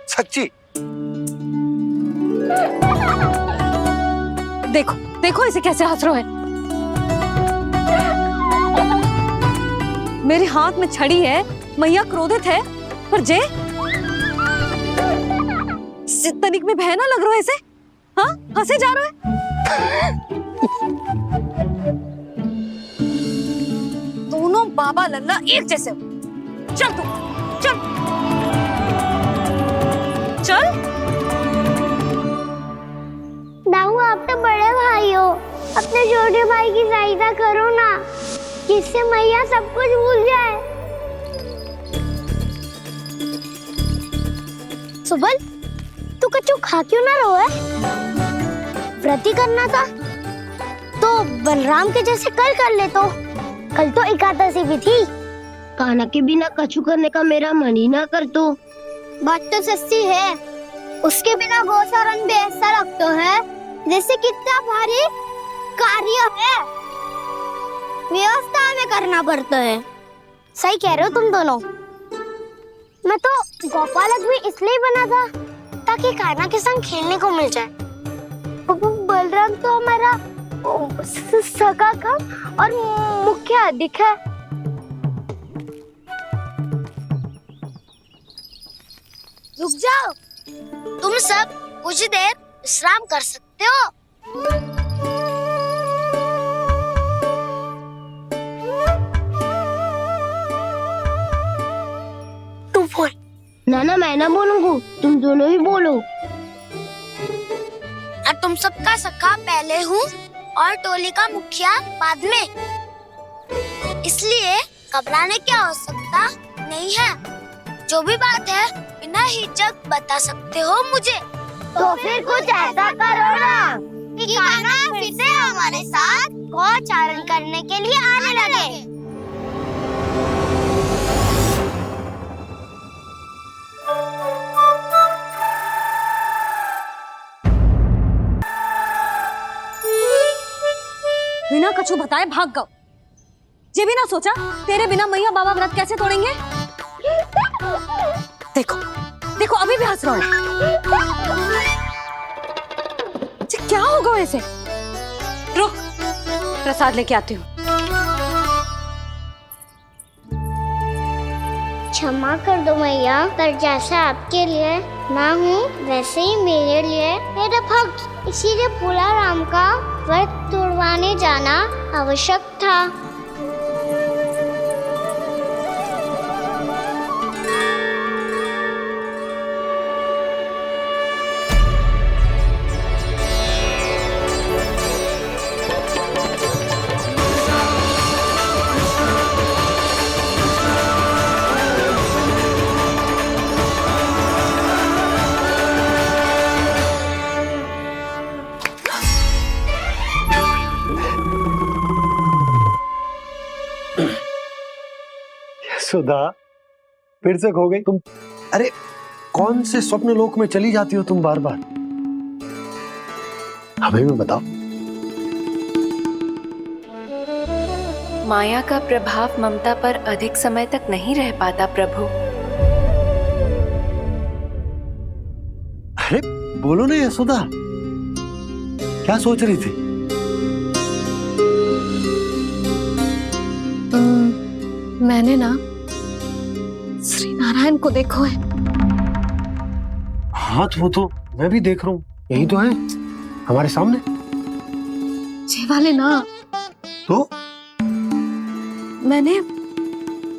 सच्ची। देखो देखो इसे कैसे हंस रहे हैं। मेरे हाथ में छड़ी है, मैया क्रोधित है, पर जे तनिक में भय ना लग रहा है इसे? हाँ, हंसे जा रहा है। दोनों बाबा लल्ला एक जैसे हो। चल तू, चल चल। दाऊ, आप तो बड़े भाई हो, अपने छोटे भाई की सहायता करो ना, जिससे मैया सब कुछ भूल जाए। सुबल, तू कच्चू खा क्यों ना रहो है? व्रती करना था तो बलराम के जैसे कल कर ले तो। कल तो एकादशी भी थी। खाना के बिना कछु करने का मेरा मन ही ना कर तो। बात तो सच्ची है, उसके बिना गोचारण भी ऐसा लगता है जैसे कितना भारी कार्य है, व्यवस्था में करना पड़ता है। सही कह रहे हो तुम दोनों। मैं तो गोपालक भी इसलिए बना था ताकि कान्हा के संग खेलने को मिल जाए। बलराम तो हमारा सगा काम और मुख्य अधिक है। रुक जाओ, तुम सब कुछ देर विश्राम कर सकते हो। तू बोल। ना मैं ना बोलूंगा, तुम दोनों ही बोलो। और तुम सबका सखा पहले हूँ और टोली का मुखिया बाद में, इसलिए घबराने की आवश्यकता नहीं है। जो भी बात है बिना हिचक बता सकते हो मुझे। तो फिर कुछ ऐसा करो ना कि कान्हा फिर से हमारे साथ गोचारण करने के लिए आने लगे। बिना कछु बताए भाग गओ। ये भी ना सोचा तेरे बिना मैया बाबा व्रत कैसे तोड़ेंगे? देखो देखो अभी भी हंस रहा है। क्या होगा ऐसे? रुक, प्रसाद लेके आती हूँ। क्षमा कर दो मैया, पर जैसा आपके लिए माँ हूँ वैसे ही मेरे लिए मेरा भक्त, इसीलिए भोला राम का व्रत तोड़वाने जाना आवश्यक था। सुधा फिर से खो गई तुम। अरे कौन से स्वप्न लोक में चली जाती हो तुम बार बार? हमें भी बताओ। माया का प्रभाव ममता पर अधिक समय तक नहीं रह पाता प्रभु। अरे बोलो ना यशोदा, क्या सोच रही थी? मैंने ना श्री नारायण को देखो है। हाँ वो तो मैं भी देख रहा हूँ, यही तो है हमारे सामने। ये वाले ना तो मैंने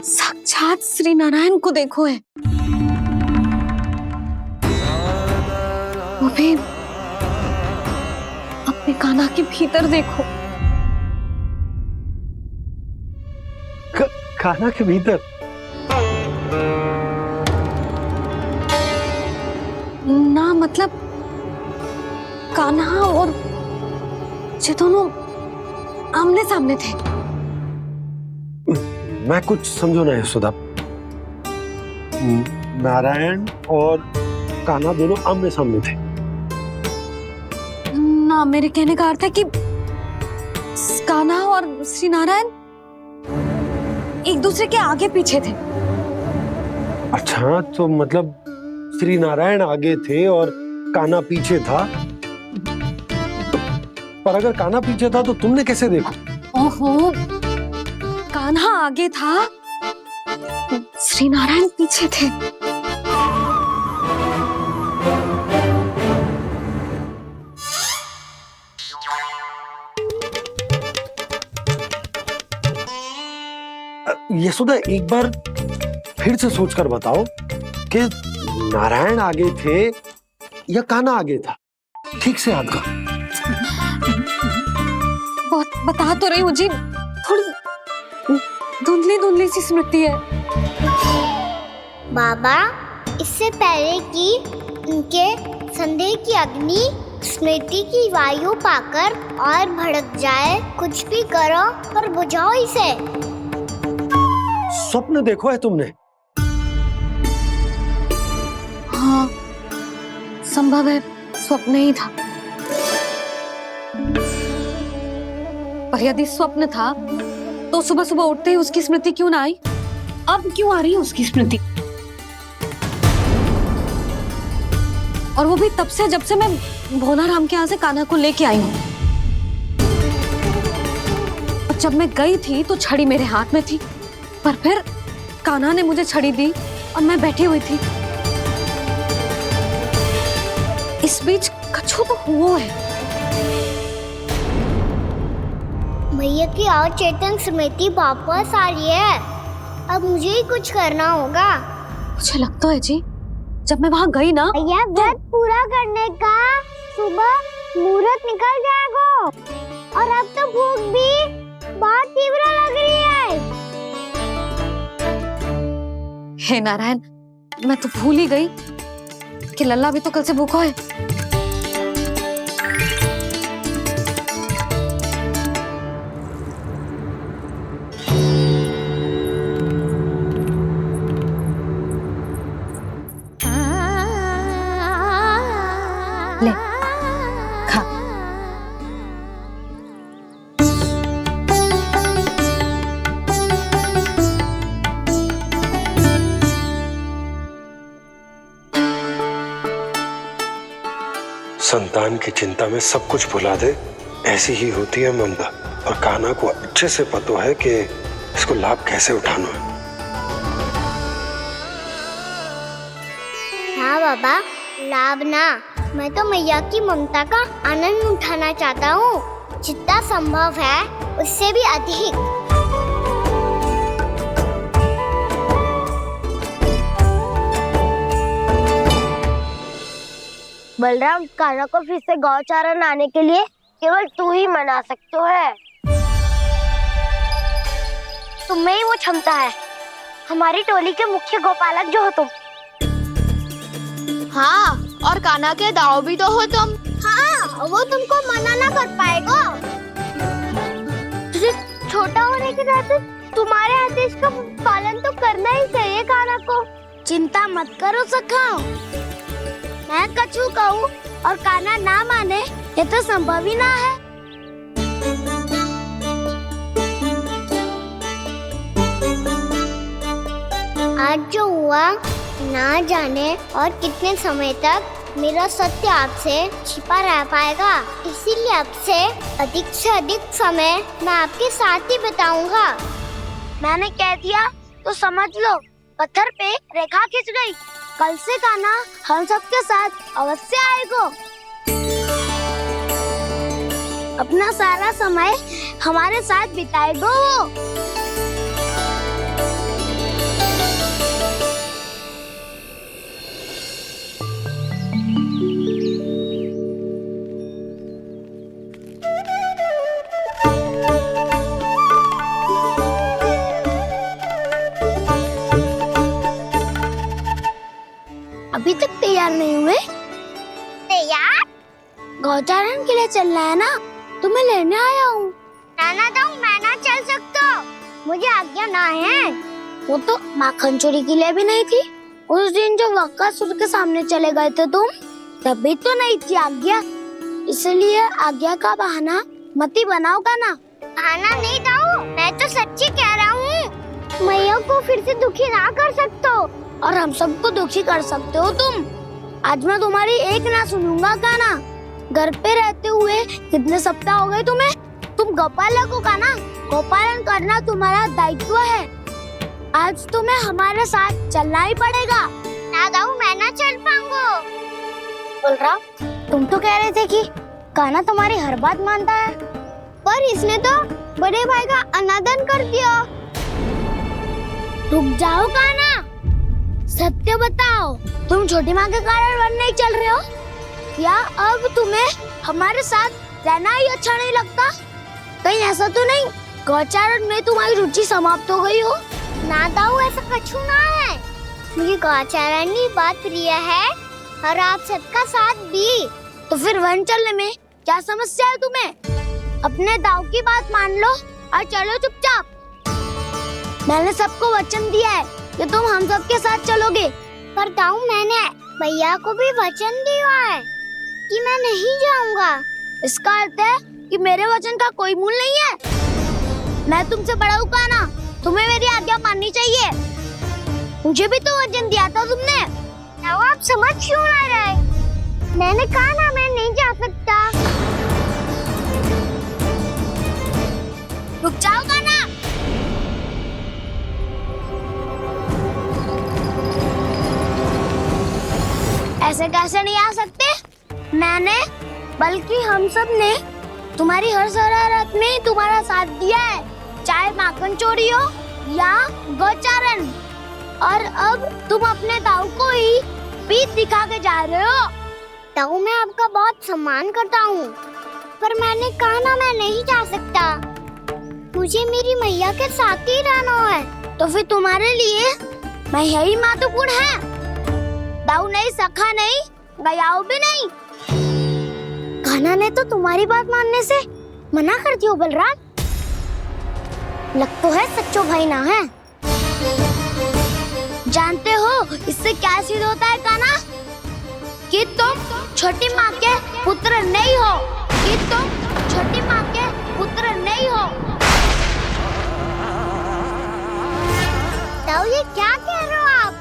साक्षात श्री नारायण को देखो है, वो भी अपने कान्हा के भीतर देखो। कान्हा के भीतर? ना मतलब कान्हा और ये दोनों आमने सामने थे। मैं कुछ समझो ना यशोदा। नारायण और कान्हा दोनों आमने सामने थे? ना, मेरे कहने का अर्थ है कि कान्हा और श्री नारायण एक दूसरे के आगे पीछे थे। अच्छा, तो मतलब श्री नारायण आगे थे और कान्हा पीछे था। पर अगर कान्हा पीछे था तो तुमने कैसे देखा? ओहो, कान्हा आगे था, श्री नारायण पीछे थे। यशोदा एक बार फिर से सोचकर बताओ कि नारायण आगे थे या कान्हा आगे था? ठीक से याद करो। बहुत बता तो रही हूँ जी, थोड़ी धुंधली धुंधली सी स्मृति है। बाबा, इससे पहले कि उनके संदेह की अग्नि स्मृति की वायु पाकर और भड़क जाए, कुछ भी करो और बुझाओ इसे। स्वप्न देखो है तुमने? हाँ, संभव है स्वप्न ही था। पर यदि स्वप्न था तो सुबह सुबह उठते ही उसकी स्मृति क्यों ना आई? अब क्यों आ रही है उसकी स्मृति? और वो भी तब से जब से मैं भोलाराम के यहाँ से कान्हा को लेके आई हूँ। और जब मैं गई थी तो छड़ी मेरे हाथ में थी, पर फिर कान्हा ने मुझे छड़ी दी और मैं बैठी हुई थी। इस बीच कछु तो हुआ है। भैया की अचेतन स्मृति वापस आ रही है। अब मुझे ही कुछ करना होगा। मुझे लगता है जी, जब मैं वहाँ गई ना, भैया व्रत पूरा करने का सुबह मुहूर्त निकल जाएगा और अब तो भूख भी बहुत तीव्र लग रही है। हे नारायण, मैं तो भूल ही गई कि लल्ला भी तो कल से भूखा है। ले, खा। संतान की चिंता में सब कुछ भुला दे, ऐसी ही होती है ममता। और कान्हा को अच्छे से पता है कि इसको लाभ कैसे उठाना है। हाँ बाबा, लाभ ना, मैं तो मैया की ममता का आनंद उठाना चाहता हूँ, जितना संभव है उससे भी अधिक। बलराम, कान्हा को फिर से गौचारण आने के लिए केवल तू ही मना सकते है। तुम्हें ही वो क्षमता है, हमारी टोली के मुख्य गोपालक जो हो तुम। हाँ, और कान्हा के दाव भी तो हो तुम। हाँ, वो तुमको मना ना कर पाएगा। तुझे छोटा होने के नाते तुम्हारे आदेश का पालन तो करना ही चाहिए काना को। चिंता मत करो सखाओ, मैं कछु कहूँ और काना ना माने ये तो संभव ही ना है। आज जो हुआ ना जाने और कितने समय तक मेरा सत्य आपसे छिपा रह पाएगा, इसीलिए अब से अधिक समय मैं आपके साथ ही बिताऊंगा। मैंने कह दिया तो समझ लो, पत्थर पे रेखा खींच गई। कल से काना हम सबके साथ अवश्य आएगा। अपना सारा समय हमारे साथ बिताएगा वो। अभी तक तैयार नहीं हुए? तैयार? गौचारण के लिए चलना है ना, तुम्हें लेने आया हूँ। नाना दाऊ मैं ना चल सकता, मुझे आज्ञा ना है। वो तो माखन चोरी के लिए भी नहीं थी। उस दिन जो वक्कासुर के सामने चले गए थे तुम, तभी तो नहीं थी आज्ञा। इसलिए आज्ञा का बहाना मत ही बनाओ ना। बहाना नहीं दाऊ, मैं तो सच्ची कह रहा हूँ। मैया को फिर से दुखी ना कर सकते हो और हम सबको दुखी कर सकते हो तुम। आज मैं तुम्हारी एक ना सुनूंगा काना। घर पे रहते हुए कितने सप्ताह हो गए तुम्हें? तुम गोपालक हो काना, गोपालन करना तुम्हारा दायित्व है। आज तुम्हें हमारे साथ चलना ही पड़ेगा। ना दाऊ मैं ना चल पाऊंगा। बोल रहा, तुम तो कह रहे थे कि काना तुम्हारी हर बात मानता है, पर इसने तो बड़े भाई का अनादर कर दिया। रुक जाओ काना, सत्य बताओ, तुम छोटी माँ के कारण वन नहीं चल रहे हो? या अब तुम्हें हमारे साथ रहना ही अच्छा नहीं लगता? कहीं ऐसा तो नहीं गौचारण में तुम्हारी रुचि समाप्त हो गई हो? ना दाऊ ऐसा कछु ना है, मुझे गौचारण की बात प्रिय है और आप सबका साथ भी। तो फिर वन चलने में क्या समस्या है तुम्हें? अपने दाऊ की बात मान लो और चलो चुपचाप। मैंने सबको वचन दिया है कि तुम हम सबके साथ चलोगे। पर दाऊ मैंने भैया को भी वचन दिया है कि मैं नहीं जाऊंगा। इसका अर्थ है कि मेरे वचन का कोई मूल नहीं है। मैं तुमसे बड़ा हूँ काना, तुम्हें मेरी आज्ञा माननी चाहिए। मुझे भी तो वचन दिया था तुमने। दाऊ आप समझ क्यों ना रहे? मैंने कहा ना मैं नहीं जा सकता। रुक जाओ काना। ऐसे कैसे नहीं आ सकते? मैंने बल्कि हम सब ने तुम्हारी हर शरारत में तुम्हारा साथ दिया है, चाहे माखन चोरी हो या गौचारण। और अब तुम अपने दाऊ को ही पीठ दिखा के जा रहे हो। दाऊ मैं आपका बहुत सम्मान करता हूँ, पर मैंने कहा ना मैं नहीं जा सकता। मुझे मेरी मैया के साथ ही रहना है। तो फिर तुम्हारे लिए मैं यही महत्वपूर्ण है। दाऊ नहीं, सखा नहीं, गयाऊ भी नहीं। कान्हा ने तो तुम्हारी बात मानने से मना कर दिया बलराम। लग तो है सच्चो भाई ना है। जानते हो इससे क्या सिद्ध होता है कान्हा? कि तुम छोटी माँ के पुत्र नहीं हो, कि तुम छोटी माँ के पुत्र नहीं हो। दाऊ ये क्या कह रहे हो आप?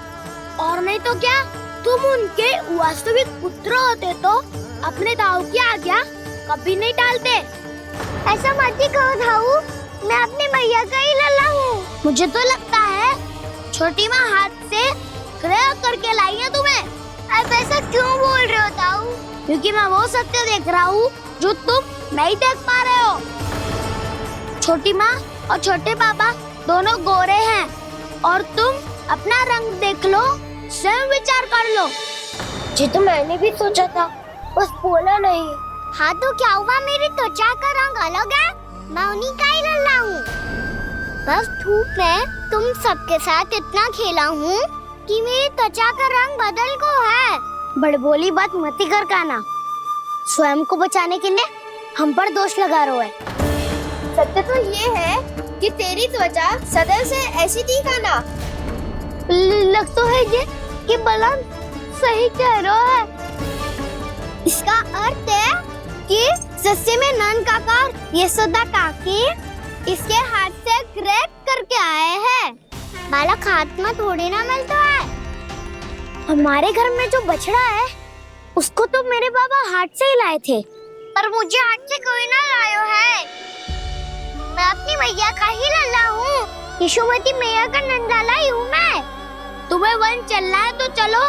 और नहीं तो क्या, तुम उनके वास्तविक पुत्र होते तो अपने दाऊ की आज्ञा कभी नहीं टालते। ऐसा मत ही कहो दाऊ, मैं अपनी मैया का ही लल्ला हूँ। मुझे तो लगता है छोटी माँ हाथ से ग्रह करके लाई है तुम्हें। अब ऐसा क्यों बोल रहे हो दाऊ? क्योंकि मैं वो सत्य देख रहा हूँ जो तुम नहीं देख पा रहे हो। छोटी माँ और छोटे पापा दोनों गोरे हैं और तुम अपना रंग देख लो, स्वयं विचार कर लो। जी तो मैंने भी सोचा था, बस बोला नहीं। हाँ तो क्या हुआ, मेरी त्वचा का रंग अलग है, मैं उन्हीं का ही लल्ला हूँ। बस धूप में तुम सबके साथ इतना खेला हूँ कि मेरी त्वचा का रंग बदल को है। बड़बोली बात मत ही कर कान्हा, स्वयं को बचाने के लिए हम पर दोष लगा रहे है। सत्य तो ये है कि तेरी त्वचा सदैव से ऐसी थी कान्हा। लग तो है ये कि बलराम सही कह रहा है। इसका अर्थ है कि सस्ते में नन काका यशोदा काकी इसके हाथ से ग्रेट करके आए हैं। बालक हाथ में थोड़ी ना मिलता है। हमारे घर में जो बछड़ा है उसको तो मेरे बाबा हाथ से ही लाए थे, पर मुझे हाथ से कोई ना लायो है। मैं अपनी मैया का ही लल्ला हूँ, यशोमती मैया का नंदलाला ही हूँ मैं। तुम्हें वन चलना है तो चलो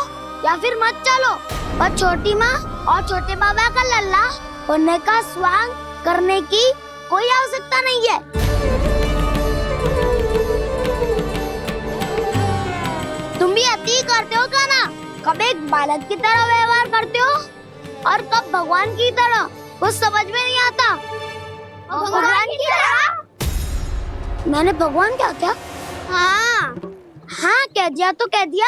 या फिर मत चलो, और छोटी माँ और छोटे बाबा का लल्ला बनने का स्वांग करने की कोई आवश्यकता नहीं है। तुम भी अति करते हो का ना? कब एक बालक की तरह व्यवहार करते हो और कब भगवान की तरह, कुछ समझ में नहीं आता। भगवान की तरह? मैंने भगवान क्या क्या? हाँ हाँ कह दिया तो कह दिया।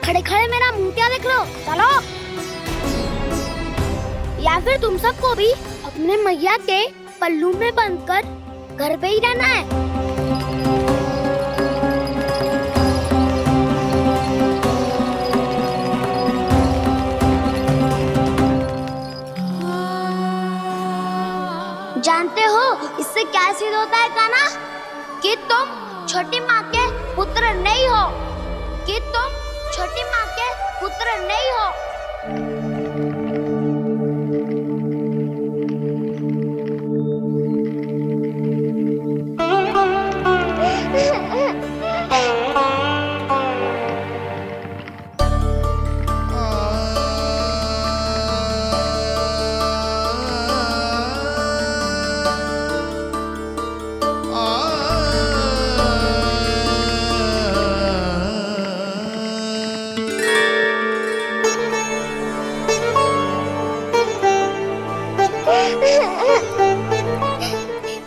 खड़े खड़े मेरा मुंह क्या देख लो, चलो। या फिर तुम सबको भी अपने मैया के पल्लू में बंधकर घर पे ही रहना है। जानते हो इससे क्या सिद्ध होता है काना? कि तुम छोटी माँ के पुत्र नहीं हो, कि तुम छोटी माँ के पुत्र नहीं हो।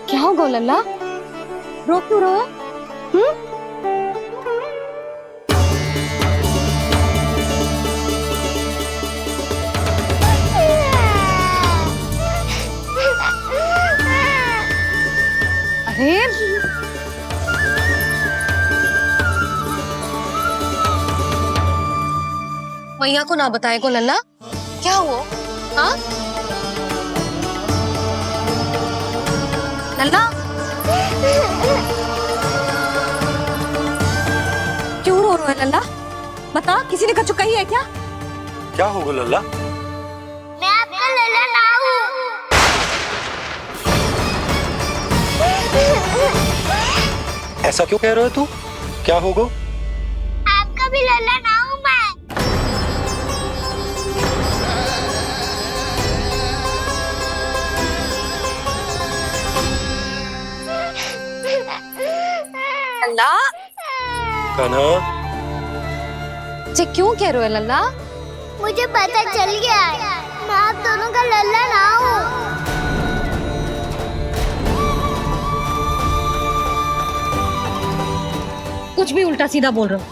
क्या हो गो लल्ला, रो क्यों रहो? अरे मैया को ना बताए को लल्ला, क्या हुआ? हाँ लल्ला, क्यों रो रहा है लल्ला? बता, किसी ने कछु कही है क्या? क्या होगा लल्ला? मैं आपका लल्ला ना हूँ। ऐसा क्यों कह रहे हो तू? क्या होगा? आपका भी लल्ला ना हूँ मैं। लल्ला, कान्हा, जे क्यों कह रहे हो लल्ला? मुझे पता चल गया है, मैं आप दोनों का लल्ला ना हूँ। कुछ भी उल्टा सीधा बोल रहे हो,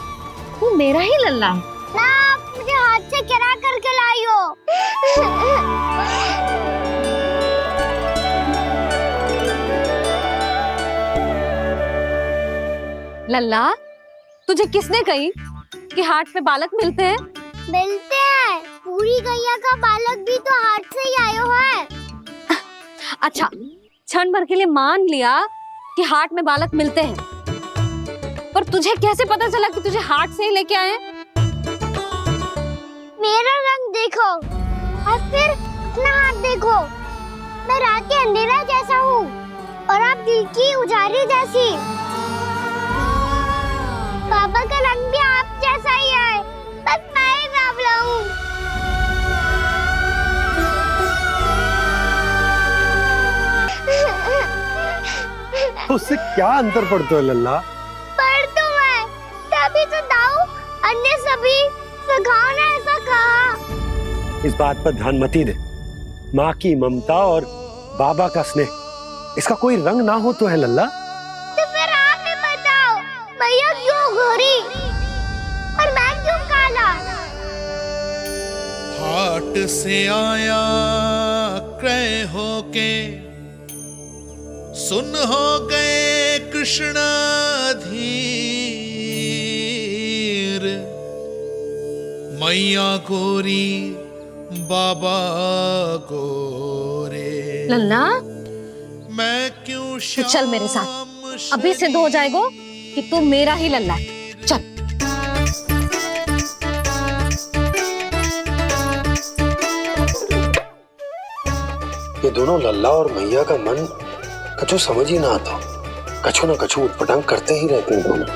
तू मेरा ही लल्ला है। ना आप मुझे हाथ से गिरा करके लाई हो। लल्ला, तुझे किसने कही कि हाट में बालक मिलते हैं? मिलते हैं, पूरी गैया का बालक भी तो हाट से ही आयो है। अच्छा, क्षण भर के लिए मान लिया कि हाट में बालक मिलते हैं, पर तुझे कैसे पता चला कि तुझे हाट से ही लेके आए? मेरा रंग देखो और फिर अपना हाथ देखो। मैं रात के अंधेरा जैसा हूँ और आप दिल की उजारी जैसी। बाबा का रंग भी आप जैसा ही है, बस मैं ही बावला हूँ। उससे क्या अंतर पड़ता है लल्ला? पर तो मैं तभी तो दाऊ अन्य सभी सखाओ ने ऐसा कहा। इस बात पर ध्यान मत ही दे। माँ की ममता और बाबा का स्नेह, इसका कोई रंग ना हो तो है लल्ला? तो फिर आप ही बताओ, मैया क्यों गोरी और मैं क्यों काला? हाट से आया क्रय होके, सुन हो गए कृष्ण धीर, मैया गोरी बाबा गोरे। लल्ला मैं क्यों तू चल मेरे साथ, अभी सिद्ध हो जाएगा कि तू मेरा ही लल्ला है। चल। ये दोनों लल्ला और मैया का मन कछु समझ ही ना आता, कछु ना कछु उटपटांग करते ही रहते हैं दोनों।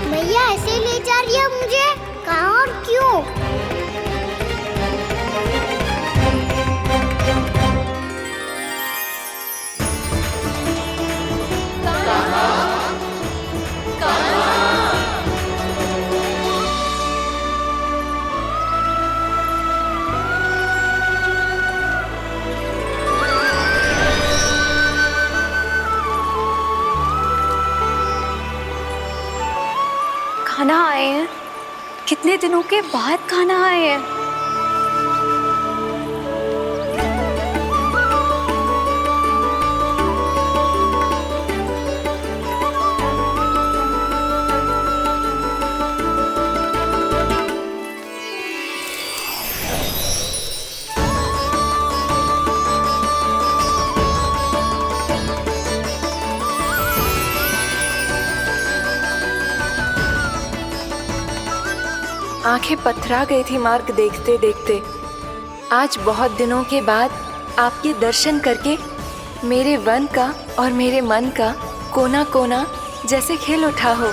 मैया ऐसे ले जा रही है मुझे, कहाँ और क्यों? खाना आए हैं, कितने दिनों के बाद खाना आए हैं। आंखें पथरा गई थी मार्ग देखते देखते। आज बहुत दिनों के बाद आपके दर्शन करके मेरे वन का और मेरे मन का कोना कोना जैसे खेल उठा हो।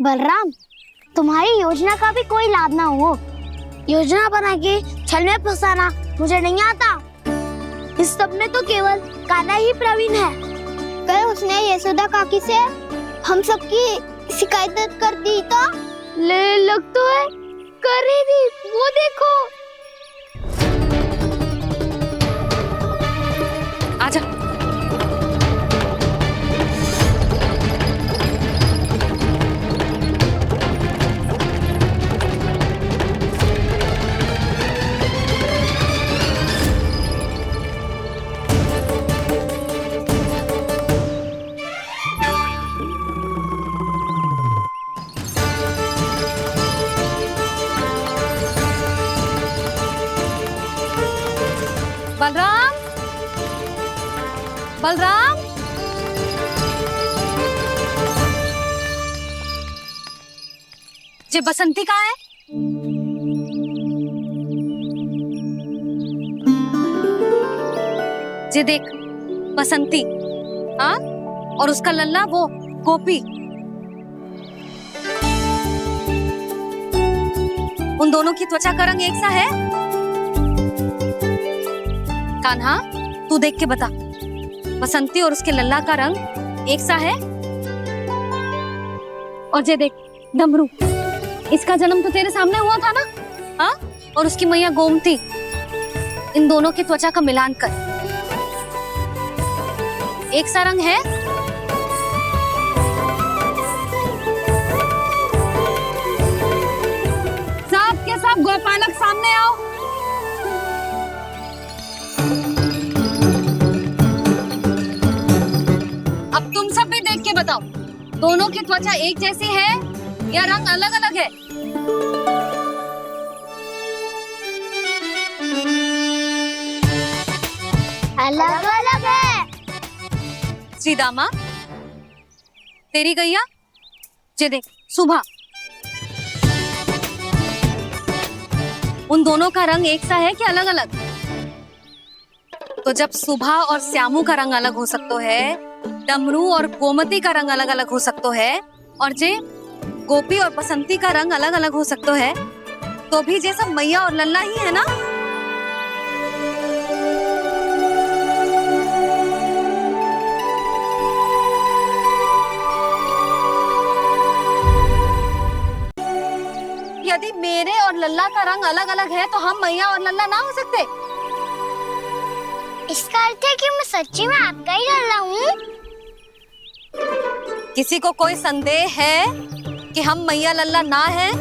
बलराम, तुम्हारी योजना का भी कोई लाभ ना हो। योजना बना के छल में फंसाना मुझे नहीं आता। इस सब में तो केवल कान्हा ही प्रवीण है। कल उसने यशोदा काकी से हम सबकी शिकायत कर दी तो लग तो है कर रही थी, वो देखो। आजा। बलराम, बलराम, जे बसंती कहाँ है? जे देख बसंती, हाँ, और उसका लल्ला वो गोपी। उन दोनों की त्वचा का रंग एक सा है? कान्हा, तू देख के बता, बसंती और उसके लल्ला का रंग एक सा है? और जे देख डमरू, इसका जन्म तो तेरे सामने हुआ था ना, हाँ? और उसकी मैया गोमती, इन दोनों की त्वचा का मिलान कर, एक सा रंग है? सब के सब गोपालक सामने आओ। अब तुम सब भी देख के बताओ, दोनों की त्वचा एक जैसी है या रंग अलग अलग है? अलग अलग है। श्रीदामा, तेरी गैया, जे देख सुभा, उन दोनों का रंग एक सा है कि अलग अलग? तो जब सुभा और श्यामू का रंग अलग हो सकता है, डमरू और गोमती का रंग अलग अलग हो सकता है, और जे गोपी और बसंती का रंग अलग अलग हो सकता है, तो भी जे सब मैया और लल्ला ही है ना? यदि मेरे और लल्ला का रंग अलग अलग है तो हम मैया और लल्ला ना हो सकते? इसका अर्थ है कि मैं सच्ची में आपका ही लल्ला हूँ? किसी को कोई संदेह है कि हम मैया लल्ला ना हैं?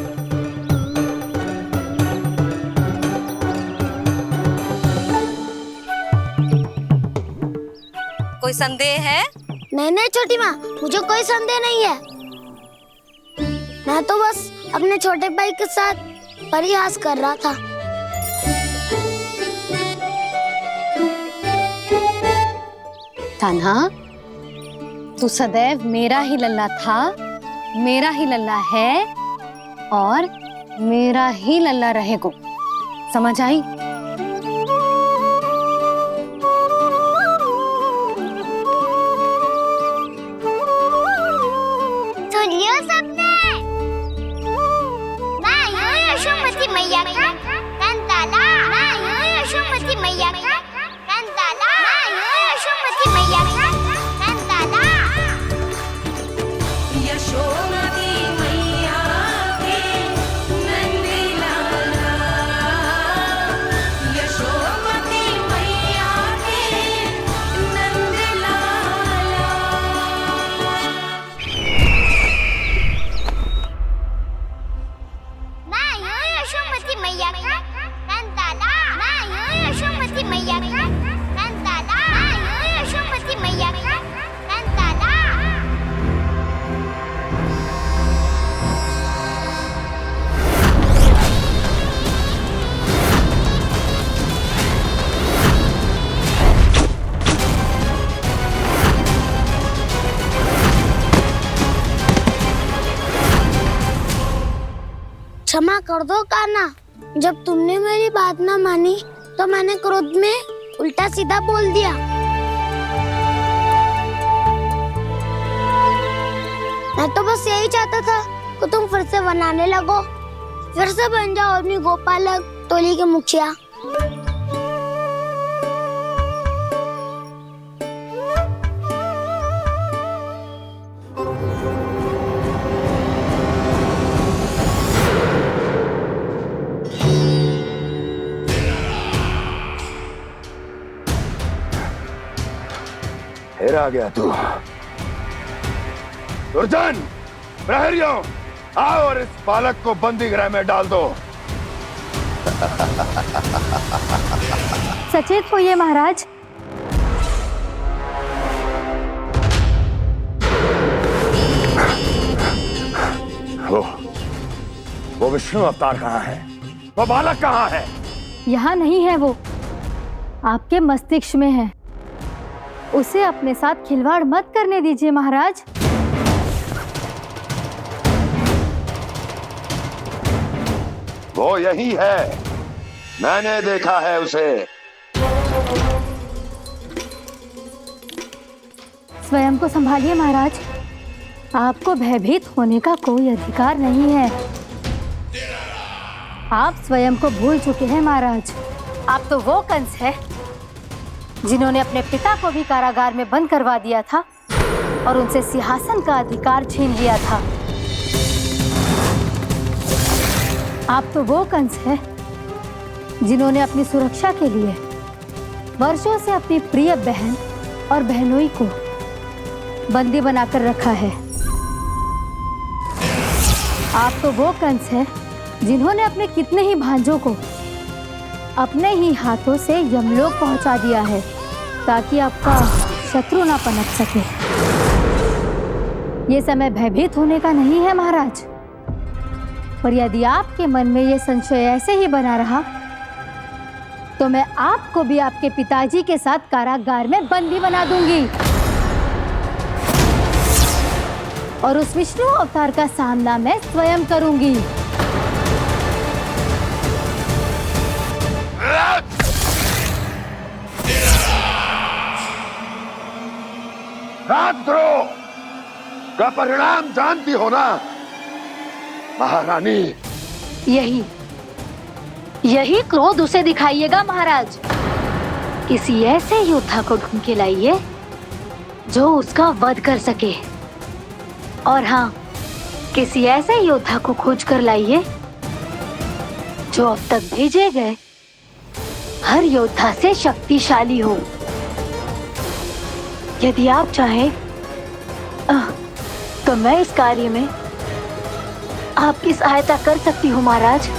कोई संदेह है? नहीं छोटी माँ, मुझे कोई संदेह नहीं है। मैं तो बस अपने छोटे भाई के साथ परिहास कर रहा था। कान्हा, तू सदैव मेरा ही लल्ला था, मेरा ही लल्ला है और मेरा ही लल्ला रहेगा। समझ आई? सुन लियो सबने, मैं हूँ यशोमती मैया का कंताला, मैं हूँ यशोमती मैया का कंताला, मैं हूँ यशोमती मैया का कंताला। यशोमती मैया के नंद लाला, यशोमती मैया के नंद लाला। मैं हूँ यशोमती मैया का कंताला, मैं हूँ यशोमती मैया का कंताला, मैं हूँ यशोमती मैया का कंताला। क्षमा कर दो कान्हा, जब तुमने मेरी बात ना मानी तो मैंने क्रोध में उल्टा सीधा बोल दिया। मैं तो बस यही चाहता था कि तुम फिर से बनाने लगो, फिर से बन जाओ अपनी गोपालक टोली के मुखिया। फिर आ गया तू। दुर्जन, प्रहरियों, आओ और इस बालक को बंदी गृह में डाल दो। सचेत होइए महाराज। वो विष्णु अवतार कहाँ है? वो बालक कहाँ है? यहाँ नहीं है वो, आपके मस्तिष्क में है। उसे अपने साथ खिलवाड़ मत करने दीजिए महाराज। वो यही है, मैंने देखा है उसे। स्वयं को संभालिए महाराज, आपको भयभीत होने का कोई अधिकार नहीं है। आप स्वयं को भूल चुके हैं महाराज। आप तो वो कंस है जिन्होंने अपने पिता को भी कारागार में बंद करवा दिया था और उनसे सिंहासन का अधिकार छीन लिया था। आप तो वो कंस है जिन्होंने अपनी सुरक्षा के लिए वर्षों से अपनी प्रिय बहन और बहनोई को बंदी बनाकर रखा है। आप तो वो कंस है जिन्होंने अपने कितने ही भांजों को अपने ही हाथों से यमलोक पहुंचा दिया है ताकि आपका शत्रु ना पनप सके। ये समय भयभीत होने का नहीं है महाराज, पर यदि आपके मन में ये संशय ऐसे ही बना रहा तो मैं आपको भी आपके पिताजी के साथ कारागार में बंदी बना दूंगी और उस विष्णु अवतार का सामना मैं स्वयं करूंगी। राजद्रोह का परिणाम जानती हो ना महारानी? यही क्रोध उसे दिखाइएगा महाराज। किसी ऐसे योद्धा को ढूंढ के लाइए जो उसका वध कर सके, और हाँ, किसी ऐसे योद्धा को खोज कर लाइए जो अब तक भेजे गए हर योद्धा से शक्तिशाली हो। यदि आप चाहें तो मैं इस कार्य में आपकी सहायता कर सकती हूँ महाराज।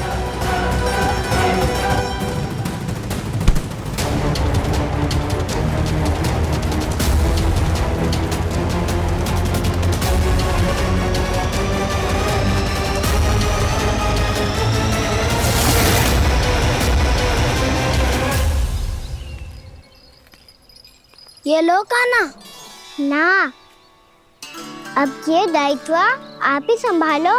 ये लो कान्हा। ना, अब ये दायित्व आप ही संभालो।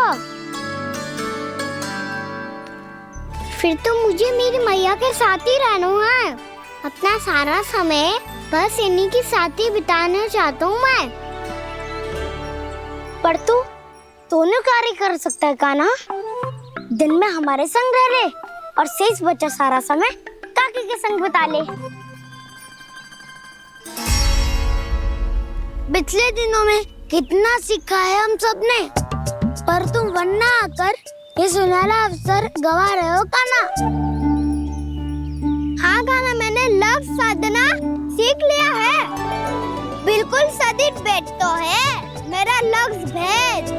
फिर तो मुझे मेरी मैया के साथ ही रहना है। अपना सारा समय बस इन्हीं के साथ ही बिताना चाहता हूँ मैं। पर तू दोनों कार्य कर सकता है कान्हा। दिन में हमारे संग रह ले और शेष बचा सारा समय काकी के संग बिता ले। पिछले दिनों में कितना सीखा है हम सब ने, पर तुम वरना आकर ये सुनहरा अवसर गवा रहे हो कान्हा। हाँ कान्हा, मैंने लक्ष्य साधना सीख लिया है। बिल्कुल सदित भेद तो है मेरा लक्ष्य भेद।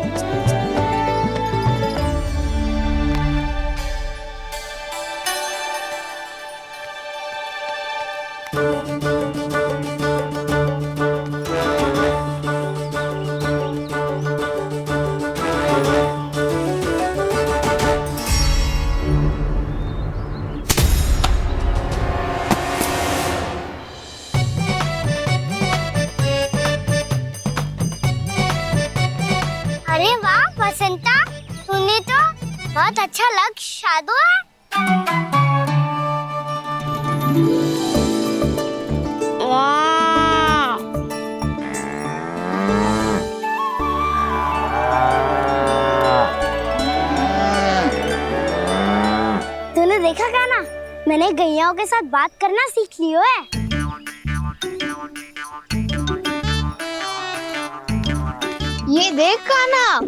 अरे वाह बसंता, तूने तो बहुत अच्छा लक्ष्य साधा है। वाह! तूने देखा कान्हा, मैंने गैयाओं के साथ बात करना सीख लियो है। ये देख कान्हा,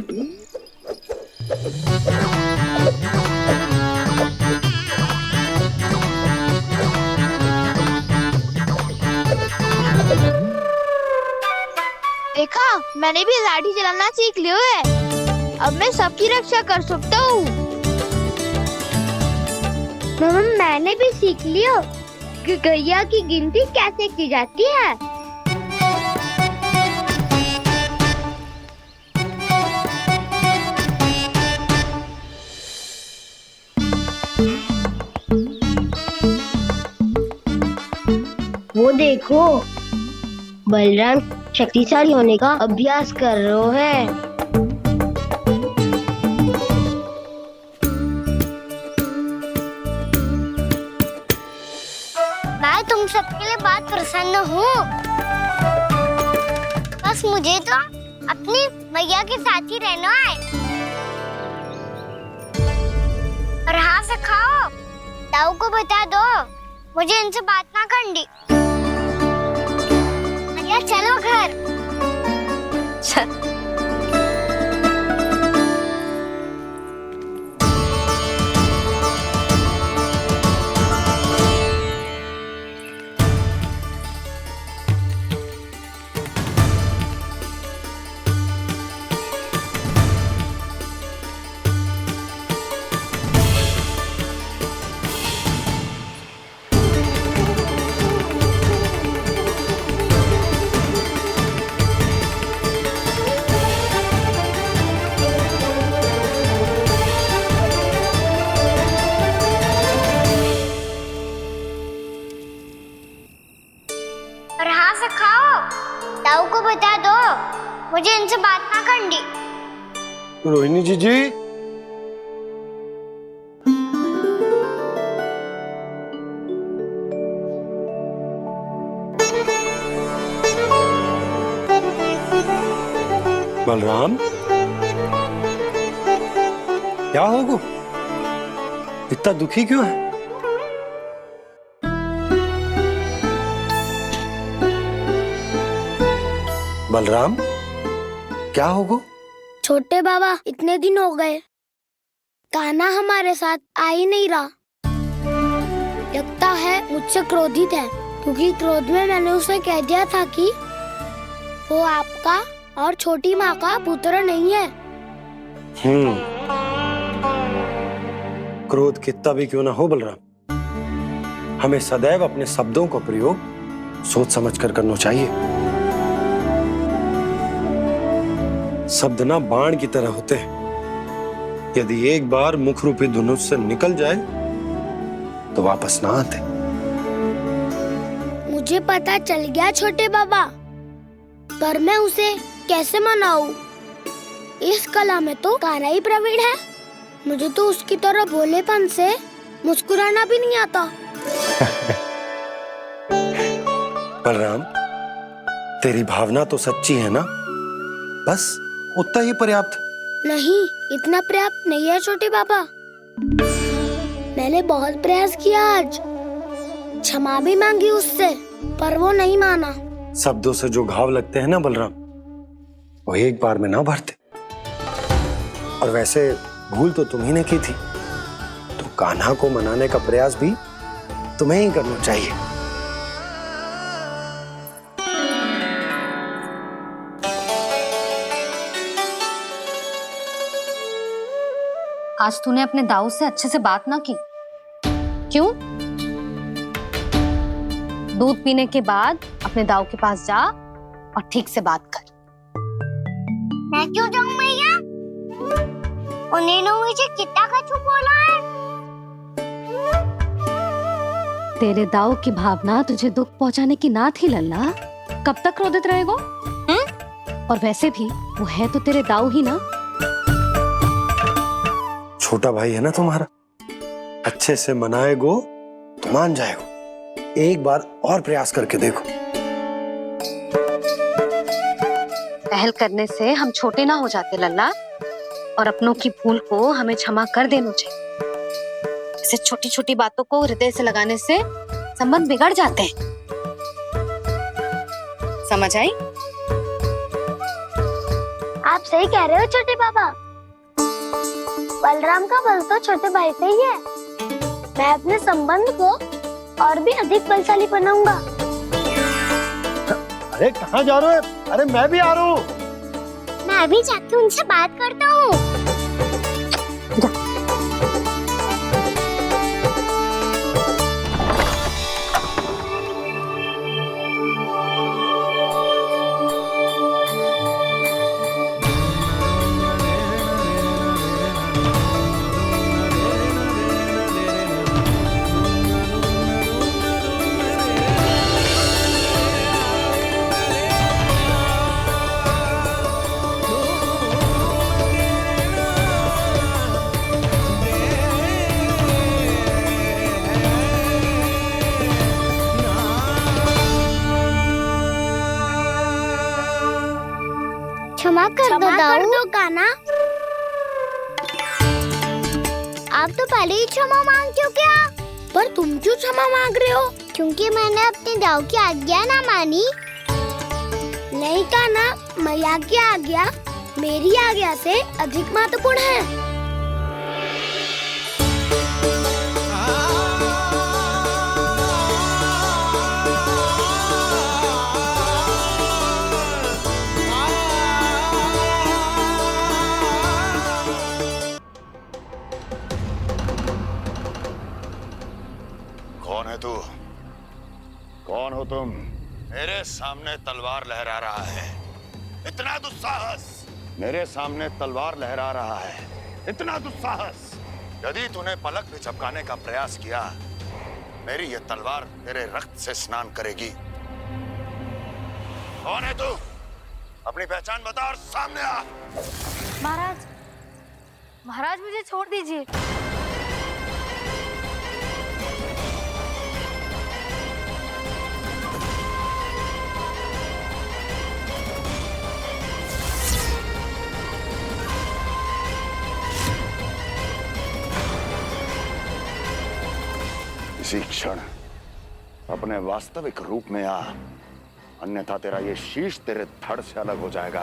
देखा मैंने भी लाठी चलाना सीख लियो है। अब मैं सबकी रक्षा कर सकता हूँ। मैंने भी सीख लियो कि गैया की गिनती कैसे की जाती है। वो देखो, बलराम शक्तिशाली होने का अभ्यास कर रहे हैं। मैं तुम सबके लिए बहुत प्रसन्न हूँ। बस मुझे तो अपनी मैया के साथ ही रहना है। और हाँ से खाओ, ताऊ को बता दो मुझे इनसे बात ना करनी। चलो घर। ताऊ को बता दो मुझे इनसे बात ना करनी। रोहिणी जी बलराम, क्या होगा? इतना दुखी क्यों है? बलराम, क्या होगा? छोटे बाबा, इतने दिन हो गए कान्हा हमारे साथ आ ही नहीं रहा। लगता है मुझसे क्रोधित है, क्योंकि क्रोध में मैंने उसे कह दिया था कि वो आपका और छोटी माँ का पुत्र नहीं है। क्रोध कितना भी क्यों ना हो बलराम, हमें सदैव अपने शब्दों का प्रयोग सोच समझ कर करना चाहिए। शब्द ना बाण की तरह होते हैं, यदि एक बार मुख रूपी धनुष से निकल जाए तो वापस ना आते। मुझे पता चल गया छोटे बाबा, पर मैं उसे कैसे मनाऊं? इस कला में तो कान्हा ही प्रवीण है। मुझे तो उसकी तरह भोलेपन से मुस्कुराना भी नहीं आता। बलराम, तेरी भावना तो सच्ची है ना, बस उतना ही पर्याप्त। नहीं, इतना पर्याप्त नहीं है छोटे बाबा। मैंने बहुत प्रयास किया आज, क्षमा भी मांगी उससे, पर वो नहीं माना। शब्दों से जो घाव लगते हैं ना बलराम, वो एक बार में ना भरते। और वैसे भूल तो तुम्ही ने की थी, तो कान्हा को मनाने का प्रयास भी तुम्हें ही करना चाहिए। आज तूने अपने दाऊ से अच्छे से बात ना की, क्यों? दूध पीने के बाद अपने दाऊ के पास जा और ठीक से बात कर। मैं क्यों जाऊं मैया? उन्होंने मुझे कितना कछु बोला है। तेरे दाऊ की भावना तुझे दुख पहुंचाने की ना थी लल्ला, कब तक क्रोधित रहेगो? और वैसे भी वो है तो तेरे दाऊ ही ना। छोटा भाई है ना तुम्हारा, अच्छे से मनाएगो तो मान जाएगो। एक बार और प्रयास करके देखो। पहल करने से हम छोटे ना हो जाते लल्ला, और अपनों की भूल को हमें क्षमा कर देना चाहिए। ऐसे छोटी छोटी बातों को हृदय से लगाने से संबंध बिगड़ जाते हैं। समझ आई? आप सही कह रहे हो छोटे बाबा। बलराम का बल तो छोटे भाई से ही है। मैं अपने संबंध को और भी अधिक बलशाली बनाऊंगा। अरे कहाँ जा रहे हो? अरे मैं भी आ रहा हूँ। मैं अभी जाके उनसे बात करता हूँ। क्षमा कर दो कान्हा। आप तो पहले ही क्षमा मांगते हो क्या? पर तुम क्यों क्षमा मांग रहे हो? क्योंकि मैंने अपने दाऊ की आज्ञा ना मानी। नहीं कान्हा, मैया की आज्ञा मेरी आज्ञा से अधिक महत्वपूर्ण है। कौन है तू? कौन हो तुम? मेरे सामने तलवार लहरा रहा है, इतना दुस्साहस! मेरे सामने तलवार लहरा रहा है, इतना दुस्साहस! यदि तूने पलक भी झपकाने का प्रयास किया, मेरी ये तलवार तेरे रक्त से स्नान करेगी। कौन है तू? अपनी पहचान बता और सामने आ। महाराज, महाराज मुझे छोड़ दीजिए। इसी क्षण अपने वास्तविक रूप में आ, अन्यथा तेरा ये शीश तेरे धड़ से अलग हो जाएगा।